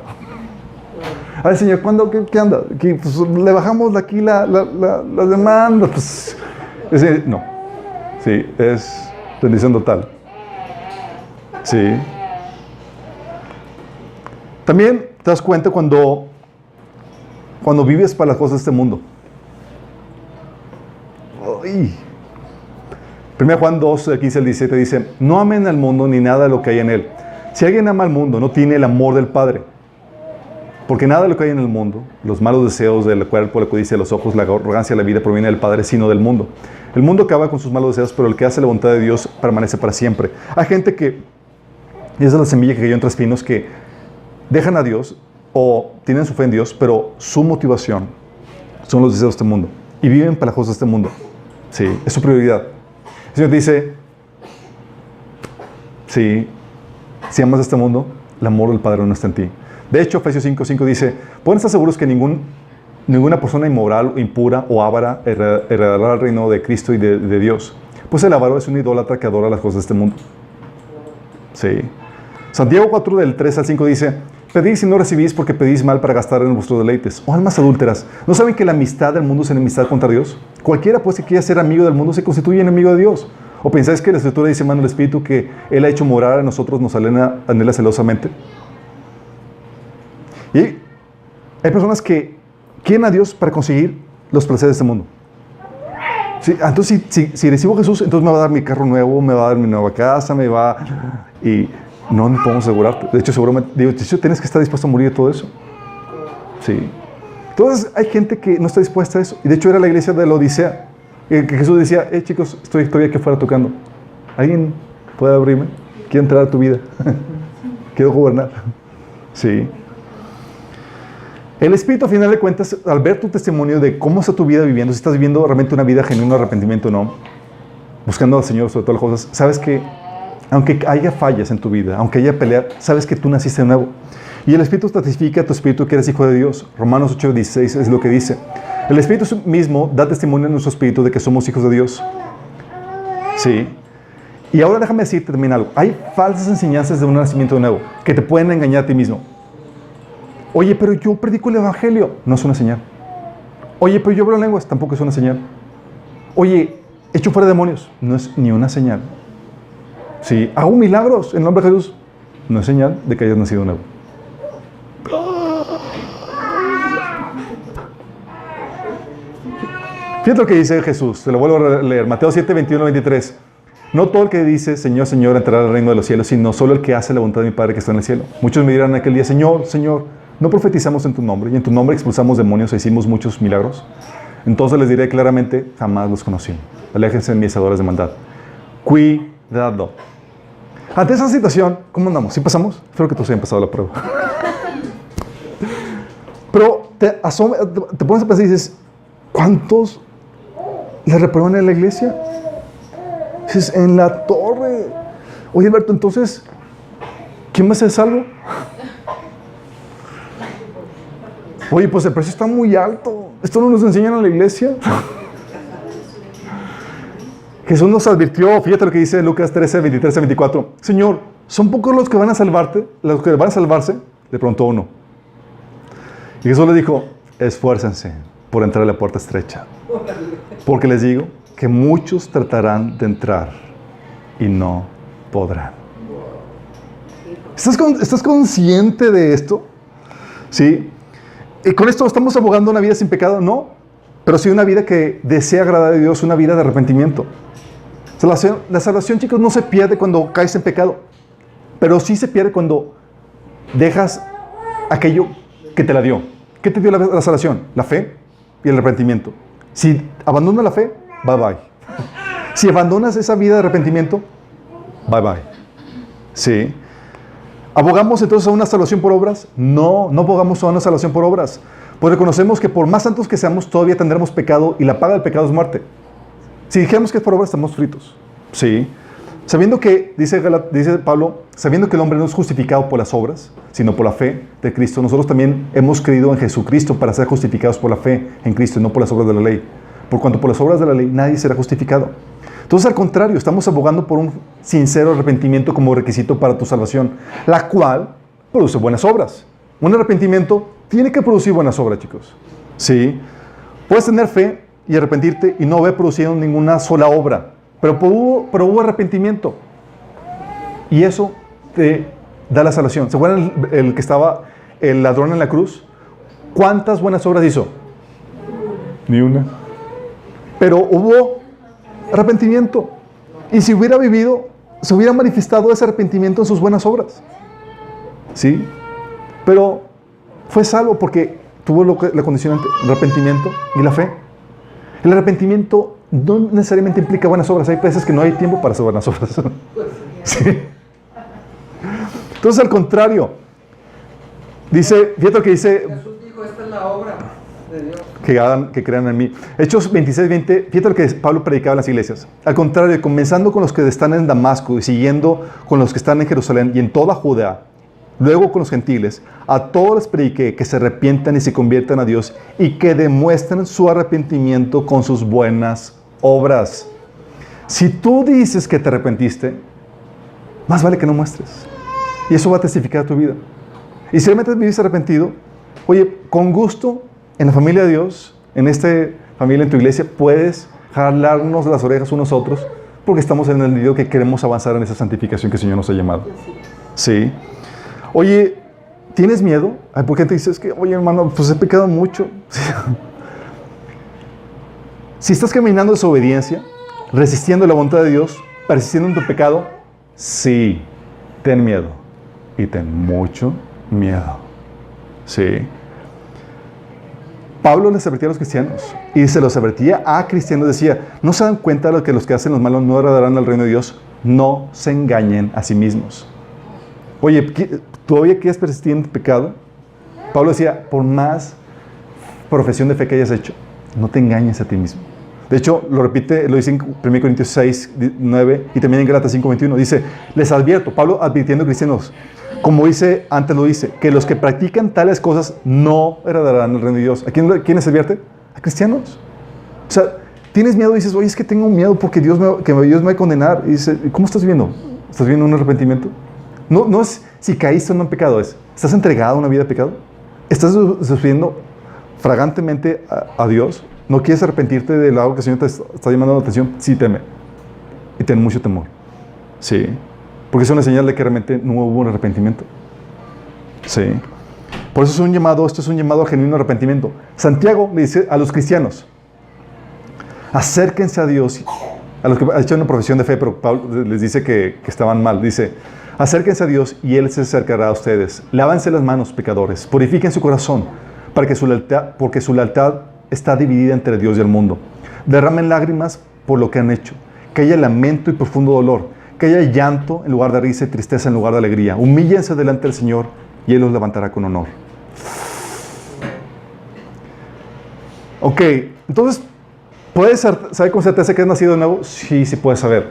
A ver, Señor, ¿cuándo? ¿Qué anda? Pues, le bajamos aquí la demanda. Pues, no. Sí, es rendición total. Sí. También te das cuenta cuando vives para las cosas de este mundo. Ay. 1 Juan 2, 15 al 17 dice: no amen al mundo ni nada de lo que hay en él. Si alguien ama al mundo, no tiene el amor del Padre. Porque nada de lo que hay en el mundo, los malos deseos del cuerpo, la codicia de los ojos, la arrogancia de la vida, proviene del Padre, sino del mundo. El mundo acaba con sus malos deseos, pero el que hace la voluntad de Dios permanece para siempre. Hay gente que, y esa es la semilla que cayó entre espinos, que dejan a Dios o tienen su fe en Dios, pero su motivación son los deseos de este mundo. Y viven para las cosas de este mundo. Sí, es su prioridad. El Señor dice, sí, si amas a este mundo, el amor del Padre no está en ti. De hecho, Efesios 5:5 dice: pueden estar seguros que ninguna persona inmoral, impura o avara heredará el reino de Cristo y de Dios. Pues el avaro es un idólatra que adora las cosas de este mundo. Sí. Santiago 4, del 3 al 5 dice: pedís y no recibís porque pedís mal para gastar en vuestros deleites. Oh, almas adúlteras, ¿no saben que la amistad del mundo es enemistad contra Dios? Cualquiera pues que quiera ser amigo del mundo se constituye enemigo de Dios. ¿O pensáis que la Escritura dice, mano el Espíritu, que Él ha hecho morar a nosotros, nos anhela celosamente? Y hay personas que quieren a Dios para conseguir los placeres de este mundo. Sí, entonces, si recibo a Jesús, entonces me va a dar mi carro nuevo, me va a dar mi nueva casa, y no podemos asegurarte. De hecho, seguramente, tienes que estar dispuesto a morir de todo eso. Sí. Entonces, hay gente que no está dispuesta a eso. Y de hecho, era la iglesia de la Odisea. Que Jesús decía, chicos, estoy aquí afuera tocando. ¿Alguien puede abrirme? Quiero entrar a tu vida. Quiero gobernar. Sí. El Espíritu, a final de cuentas, al ver tu testimonio de cómo está tu vida viviendo, si estás viviendo realmente una vida genuina de arrepentimiento o no, buscando al Señor sobre todas las cosas, sabes que, aunque haya fallas en tu vida, aunque haya pelea, sabes que tú naciste de nuevo. Y el Espíritu testifica a tu espíritu que eres hijo de Dios. Romanos 8:16 es lo que dice. El Espíritu mismo da testimonio en nuestro espíritu de que somos hijos de Dios. Sí. Y ahora déjame decirte también algo. Hay falsas enseñanzas de un nacimiento de nuevo que te pueden engañar a ti mismo. Oye, pero yo predico el Evangelio. No es una señal. Oye, pero yo hablo lenguas. Tampoco es una señal. Oye, echo fuera demonios. No es ni una señal. Sí, hago milagros en el nombre de Jesús. No es señal de que hayas nacido nuevo. Fíjate lo que dice Jesús. Se lo vuelvo a leer. Mateo 7:21-23. No todo el que dice, Señor, Señor, entrará al reino de los cielos, sino solo el que hace la voluntad de mi Padre que está en el cielo. Muchos me dirán en aquel día, Señor, Señor, ¿no profetizamos en tu nombre? Y en tu nombre expulsamos demonios e hicimos muchos milagros. Entonces les diré claramente, jamás los conocí. Aléjense de mis hacedores de maldad. Cuidado. Ante esa situación, ¿cómo andamos? ¿Sí pasamos? Espero que todos hayan pasado la prueba. Pero te pones a pensar y dices, ¿cuántos le reprueban en la iglesia? Dices, en la torre. Oye, Alberto, entonces, ¿quién va a ser salvo? Oye, pues el precio está muy alto. ¿Esto no nos enseñan en la iglesia? Jesús nos advirtió, fíjate lo que dice Lucas 13:23-24. Señor, ¿son pocos los que van a salvarte? ¿Los que van a salvarse? Le preguntó uno. Y Jesús le dijo, esfuércense por entrar a la puerta estrecha. Porque les digo que muchos tratarán de entrar y no podrán. ¿Estás consciente de esto? ¿Sí? ¿Y con esto estamos abogando una vida sin pecado? No, pero sí una vida que desea agradar a Dios, una vida de arrepentimiento. La salvación, chicos, no se pierde cuando caes en pecado, pero sí se pierde cuando dejas aquello que te la dio. ¿Qué te dio la salvación? La fe y el arrepentimiento. Si abandonas la fe, bye bye. Si abandonas esa vida de arrepentimiento, bye bye. ¿Sí? ¿Abogamos entonces a una salvación por obras? No, no abogamos a una salvación por obras. Pues reconocemos que por más santos que seamos, todavía tendremos pecado y la paga del pecado es muerte. Si dijéramos que es por obras, estamos fritos. Sí. Sabiendo que, dice Pablo, sabiendo que el hombre no es justificado por las obras, sino por la fe de Cristo, nosotros también hemos creído en Jesucristo para ser justificados por la fe en Cristo y no por las obras de la ley. Por cuanto por las obras de la ley nadie será justificado. Entonces, al contrario, estamos abogando por un sincero arrepentimiento como requisito para tu salvación, la cual produce buenas obras. Un arrepentimiento tiene que producir buenas obras, chicos. Sí. Puedes tener fe y arrepentirte y no haber producido ninguna sola obra, pero hubo arrepentimiento. Y eso te da la salvación. ¿Se acuerdan el que estaba el ladrón en la cruz? ¿Cuántas buenas obras hizo? Ni una. Pero hubo arrepentimiento. Y si hubiera vivido, se hubiera manifestado ese arrepentimiento en sus buenas obras. ¿Sí? Pero fue salvo porque tuvo la condición de arrepentimiento y la fe. El arrepentimiento no necesariamente implica buenas obras. Hay veces que no hay tiempo para hacer buenas obras. ¿Sí? Entonces, al contrario, dice, fíjate lo que dice. Jesús dijo, esta es la obra de Dios. Que crean en mí. Hechos 26:20, fíjate lo que Pablo predicaba en las iglesias. Al contrario, comenzando con los que están en Damasco y siguiendo con los que están en Jerusalén y en toda Judea, luego con los gentiles, a todos les prediqué que se arrepientan y se conviertan a Dios y que demuestren su arrepentimiento con sus buenas obras. Si tú dices que te arrepentiste, más vale que no muestres. Y eso va a testificar tu vida. Y si realmente vives arrepentido, oye, con gusto, en la familia de Dios, en esta familia, en tu iglesia, puedes jalarnos las orejas unos a otros, porque estamos en el video que queremos avanzar en esa santificación que el Señor nos ha llamado. Sí. Oye, ¿tienes miedo? Ay, ¿por qué te dices que, oye, hermano, pues he pecado mucho? Si estás caminando en desobediencia, resistiendo la voluntad de Dios, persistiendo en tu pecado, sí, ten miedo. Y ten mucho miedo. Sí. Pablo les advertía a los cristianos y se los advertía a cristianos. Decía, ¿no se dan cuenta de que los que hacen los malos no heredarán el reino de Dios? No se engañen a sí mismos. Oye, ¿todavía quieres persistir en tu pecado? Pablo decía, por más profesión de fe que hayas hecho, no te engañes a ti mismo. De hecho, lo dice en 1 Corintios 6, 9 y también en Gálatas 5, 21. Dice, les advierto, Pablo advirtiendo a cristianos, como dice, antes lo dice, que los que practican tales cosas no heredarán el reino de Dios. ¿A quién les advierte? A cristianos. O sea, tienes miedo y dices, oye, es que tengo miedo porque Dios me va a condenar. Y dice, ¿cómo estás viendo? ¿Estás viendo un arrepentimiento? No es si caíste o no en pecado, ¿estás entregado a una vida de pecado? ¿Estás sufriendo fragantemente a Dios? ¿No quieres arrepentirte de algo que el Señor te está llamando la atención? Sí, teme. Y ten mucho temor. Sí. Porque es una señal de que realmente no hubo un arrepentimiento. Sí. Por eso esto es un llamado a genuino arrepentimiento. Santiago le dice a los cristianos, acérquense a Dios. A los que han hecho una profesión de fe, pero Pablo les dice que estaban mal. Dice, acérquense a Dios y Él se acercará a ustedes. Lávense las manos, pecadores. Purifiquen su corazón, porque su lealtad está dividida entre Dios y el mundo. Derramen lágrimas por lo que han hecho. Que haya lamento y profundo dolor. Que haya llanto en lugar de risa y tristeza en lugar de alegría. Humíllense delante del Señor y Él los levantará con honor. Ok, entonces, ¿puedes saber con certeza que has nacido de nuevo? Sí, sí puedes saber.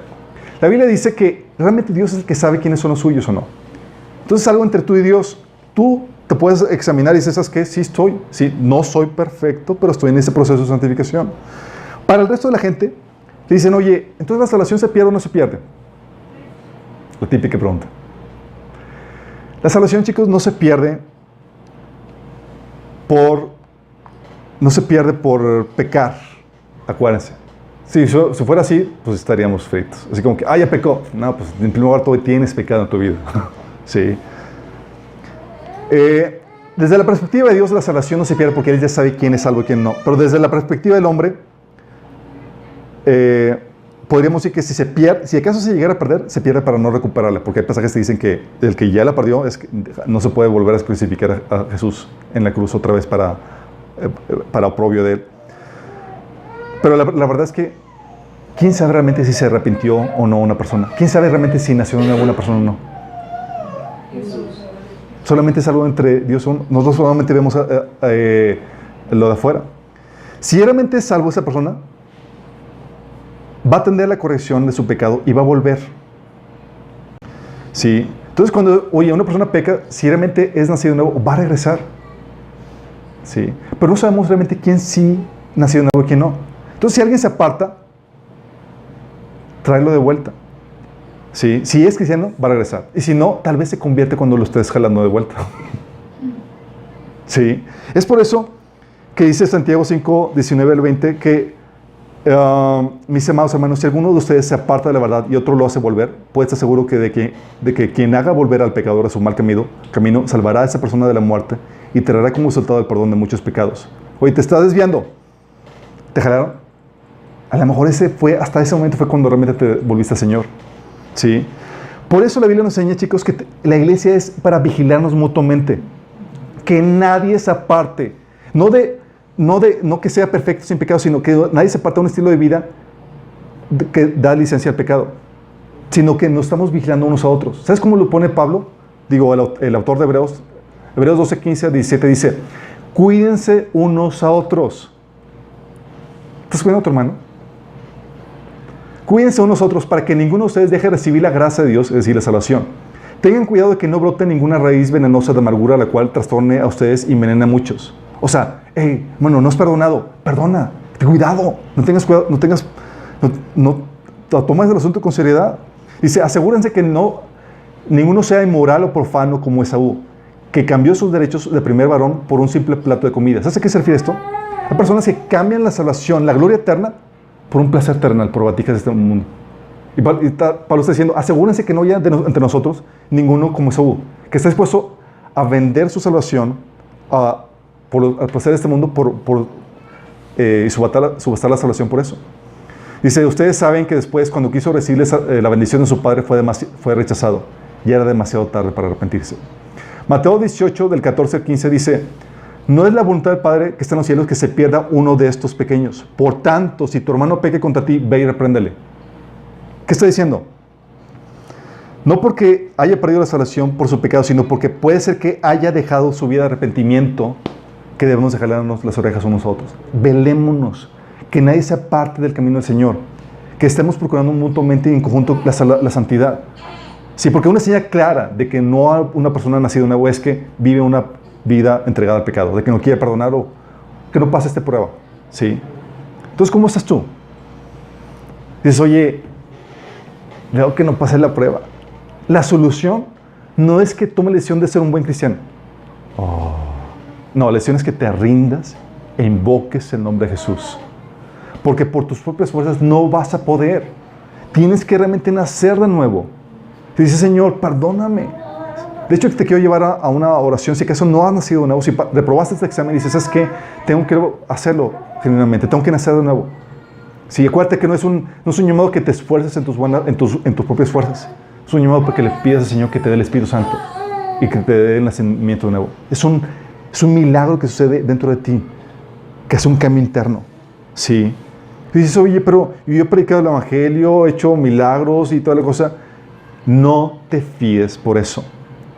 La Biblia dice que realmente Dios es el que sabe quiénes son los suyos o no. Entonces, algo entre tú y Dios. Tú te puedes examinar y dices, ¿sabes qué? Sí, no soy perfecto, pero estoy en ese proceso de santificación. Para el resto de la gente, le dicen, oye, ¿entonces la salvación se pierde o no se pierde? La típica pregunta. La salvación, chicos, no se pierde por pecar. Acuérdense. Si fuera así, pues estaríamos fritos. Así como que, ya pecó. No, pues en primer lugar, tú tienes pecado en tu vida. Sí. Desde la perspectiva de Dios, la salvación no se pierde porque Él ya sabe quién es salvo y quién no. Pero desde la perspectiva del hombre, podríamos decir que si acaso se llegara a perder, se pierde para no recuperarla. Porque hay pasajes que dicen que el que ya la perdió no se puede volver a crucificar a Jesús en la cruz otra vez para oprobio de Él. Pero la verdad es que, ¿quién sabe realmente si se arrepintió o no una persona? ¿Quién sabe realmente si nació una buena persona o no? Solamente es algo entre Dios. Nosotros solamente vemos lo de afuera. Si realmente es salvo esa persona, va a atender la corrección de su pecado y va a volver. ¿Sí? Entonces, cuando una persona peca, si realmente es nacido de nuevo, va a regresar. ¿Sí? Pero no sabemos realmente quién sí nació de nuevo y quién no. Entonces, si alguien se aparta, tráelo de vuelta. ¿Sí? Si es cristiano, va a regresar. Y si no, tal vez se convierte cuando lo estés jalando de vuelta. ¿Sí? Es por eso que dice Santiago 5, 19 al 20, que mis amados hermanos, si alguno de ustedes se aparta de la verdad y otro lo hace volver, puede estar seguro de que quien haga volver al pecador a su mal camino salvará a esa persona de la muerte y traerá como resultado el perdón de muchos pecados. Oye, te estás desviando. ¿Te jalaron? A lo mejor hasta ese momento fue cuando realmente te volviste al Señor. ¿Sí? Por eso la Biblia nos enseña, chicos, que la iglesia es para vigilarnos mutuamente. Que nadie se aparte. No que sea perfecto sin pecado, sino que nadie se aparte de un estilo de vida que da licencia al pecado. Sino que nos estamos vigilando unos a otros. ¿Sabes cómo lo pone Pablo? Digo, el autor de Hebreos 12, 15 a 17 dice: cuídense unos a otros. ¿Estás cuidando a tu hermano? Cuídense unos a otros para que ninguno de ustedes deje de recibir la gracia de Dios, es decir, la salvación. Tengan cuidado de que no brote ninguna raíz venenosa de amargura, la cual trastorne a ustedes y envenene a muchos. O sea, hermano, no has perdonado, perdona, cuidado, no tengas cuidado, no tomes el asunto con seriedad. Dice, asegúrense que ninguno sea inmoral o profano como Esaú, que cambió sus derechos de primer varón por un simple plato de comida. ¿Sabes a qué se refiere esto? Hay personas que cambian la salvación, la gloria eterna, por un placer terrenal, por batijas de este mundo. Y Pablo está diciendo, asegúrense que no haya entre nosotros ninguno como Esaú, que está dispuesto a vender su salvación al placer de este mundo y subastar la salvación por eso. Dice, ustedes saben que después, cuando quiso recibir la bendición de su padre, fue rechazado. Ya era demasiado tarde para arrepentirse. Mateo 18, del 14 al 15, dice, no es la voluntad del Padre que está en los cielos que se pierda uno de estos pequeños. Por tanto, si tu hermano peque contra ti, ve y repréndele. ¿Qué está diciendo? No porque haya perdido la salvación por su pecado, sino porque puede ser que haya dejado su vida de arrepentimiento, que debemos de jalarnos las orejas unos a otros. Velémonos, que nadie se aparte del camino del Señor, que estemos procurando mutuamente y en conjunto la santidad. Sí, porque una señal clara de que no una persona nacida de nuevo es que vive una vida entregada al pecado, de que no quiere perdonar o que no pasa esta prueba. ¿Sí? Entonces, ¿cómo estás tú? Dices, oye, veo que no pasé la prueba. La solución no es que tome la decisión de ser un buen cristiano. No, la decisión es que te rindas e invoques el nombre de Jesús. Porque por tus propias fuerzas no vas a poder. Tienes que realmente nacer de nuevo. Te dice, Señor, perdóname. De hecho, te quiero llevar a una oración. Si acaso no has nacido de nuevo, si reprobaste este examen y dices, ¿sabes qué? Tengo que hacerlo genuinamente. Tengo que nacer de nuevo. Sí, acuérdate que no es un llamado que te esfuerces en tus propias fuerzas. Es un llamado para que le pidas al Señor que te dé el Espíritu Santo y que te dé el nacimiento de nuevo. Es un milagro que sucede dentro de ti, que es un cambio interno. Sí. Y dices, oye, pero yo he predicado el Evangelio, he hecho milagros y toda la cosa. No te fíes por eso.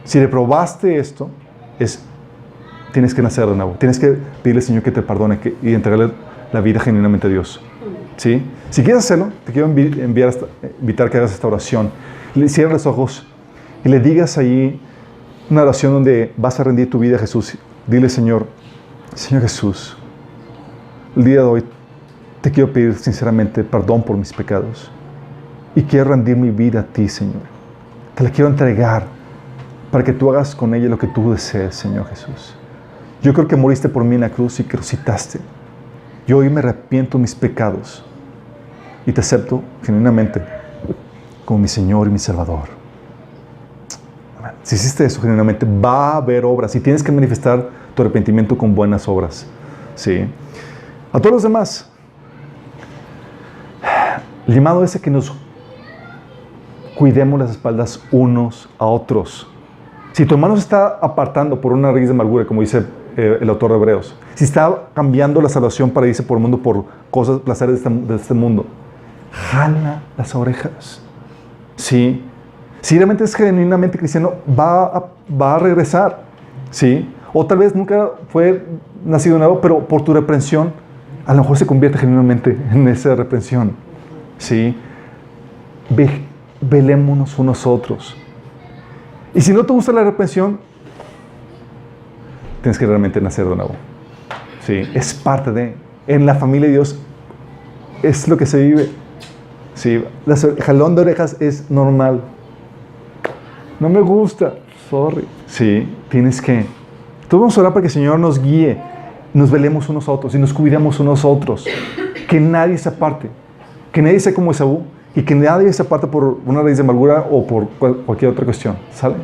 Si reprobaste esto, tienes que nacer de nuevo. Tienes que pedirle al Señor que te perdone y entregarle la vida genuinamente a Dios. ¿Sí? Si quieres hacerlo, te quiero invitar que hagas esta oración. Le cierres los ojos y le digas ahí una oración donde vas a rendir tu vida a Jesús. Dile, Señor Jesús, el día de hoy te quiero pedir sinceramente perdón por mis pecados y quiero rendir mi vida a ti, Señor. Te la quiero entregar para que tú hagas con ella lo que tú desees, Señor Jesús. Yo creo que moriste por mí en la cruz y que resucitaste. Yo hoy me arrepiento de mis pecados y te acepto genuinamente como mi Señor y mi Salvador. Amén. Si hiciste eso genuinamente, va a haber obras y tienes que manifestar tu arrepentimiento con buenas obras. ¿Sí? A todos los demás, el llamado es a que nos cuidemos las espaldas unos a otros. Si tu hermano se está apartando por una raíz de amargura, como dice el autor de Hebreos, si está cambiando la salvación para irse por el mundo por cosas, placeres de este mundo, jala las orejas. ¿Sí? Si realmente es genuinamente cristiano, va a regresar. ¿Sí? O tal vez nunca fue nacido de nuevo, pero por tu reprensión, a lo mejor se convierte genuinamente en esa reprensión. ¿Sí? Velémonos unos a otros. Y si no te gusta la reprensión, tienes que realmente nacer de nuevo. ¿Sí? Es parte de... En la familia de Dios es lo que se vive. Sí, el jalón de orejas es normal. No me gusta, sorry. Sí, tienes que. Entonces vamos a orar para que el Señor nos guíe, nos velemos unos a otros y nos cuidemos unos a otros. Que nadie se aparte, que nadie sea como Esaú y que nadie se aparte por una raíz de amargura o por cualquier otra cuestión. ¿Sale?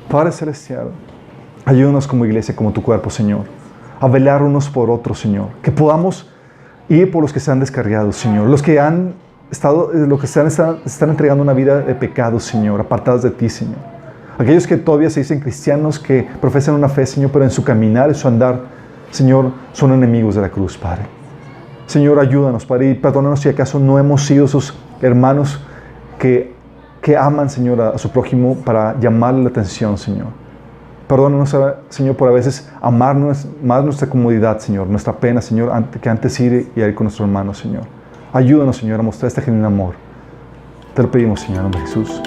Padre Celestial, ayúdanos como iglesia, como tu cuerpo, Señor, a velar unos por otros, Señor. Que podamos ir por los que se han descarriado, Señor. Los que han estado, los que están entregando una vida de pecado, Señor, apartados de ti, Señor. Aquellos que todavía se dicen cristianos, que profesan una fe, Señor, pero en su caminar, en su andar, Señor, son enemigos de la cruz, Padre. Señor, ayúdanos, Padre, y perdónanos si acaso no hemos sido esos hermanos que aman, Señor, a su prójimo para llamarle la atención, Señor. Perdónanos, Señor, por a veces amar más nuestra comodidad, Señor, nuestra pena, Señor, que antes ir y ir con nuestros hermanos, Señor. Ayúdanos, Señor, a mostrar este genuino amor. Te lo pedimos, Señor, en nombre de Jesús.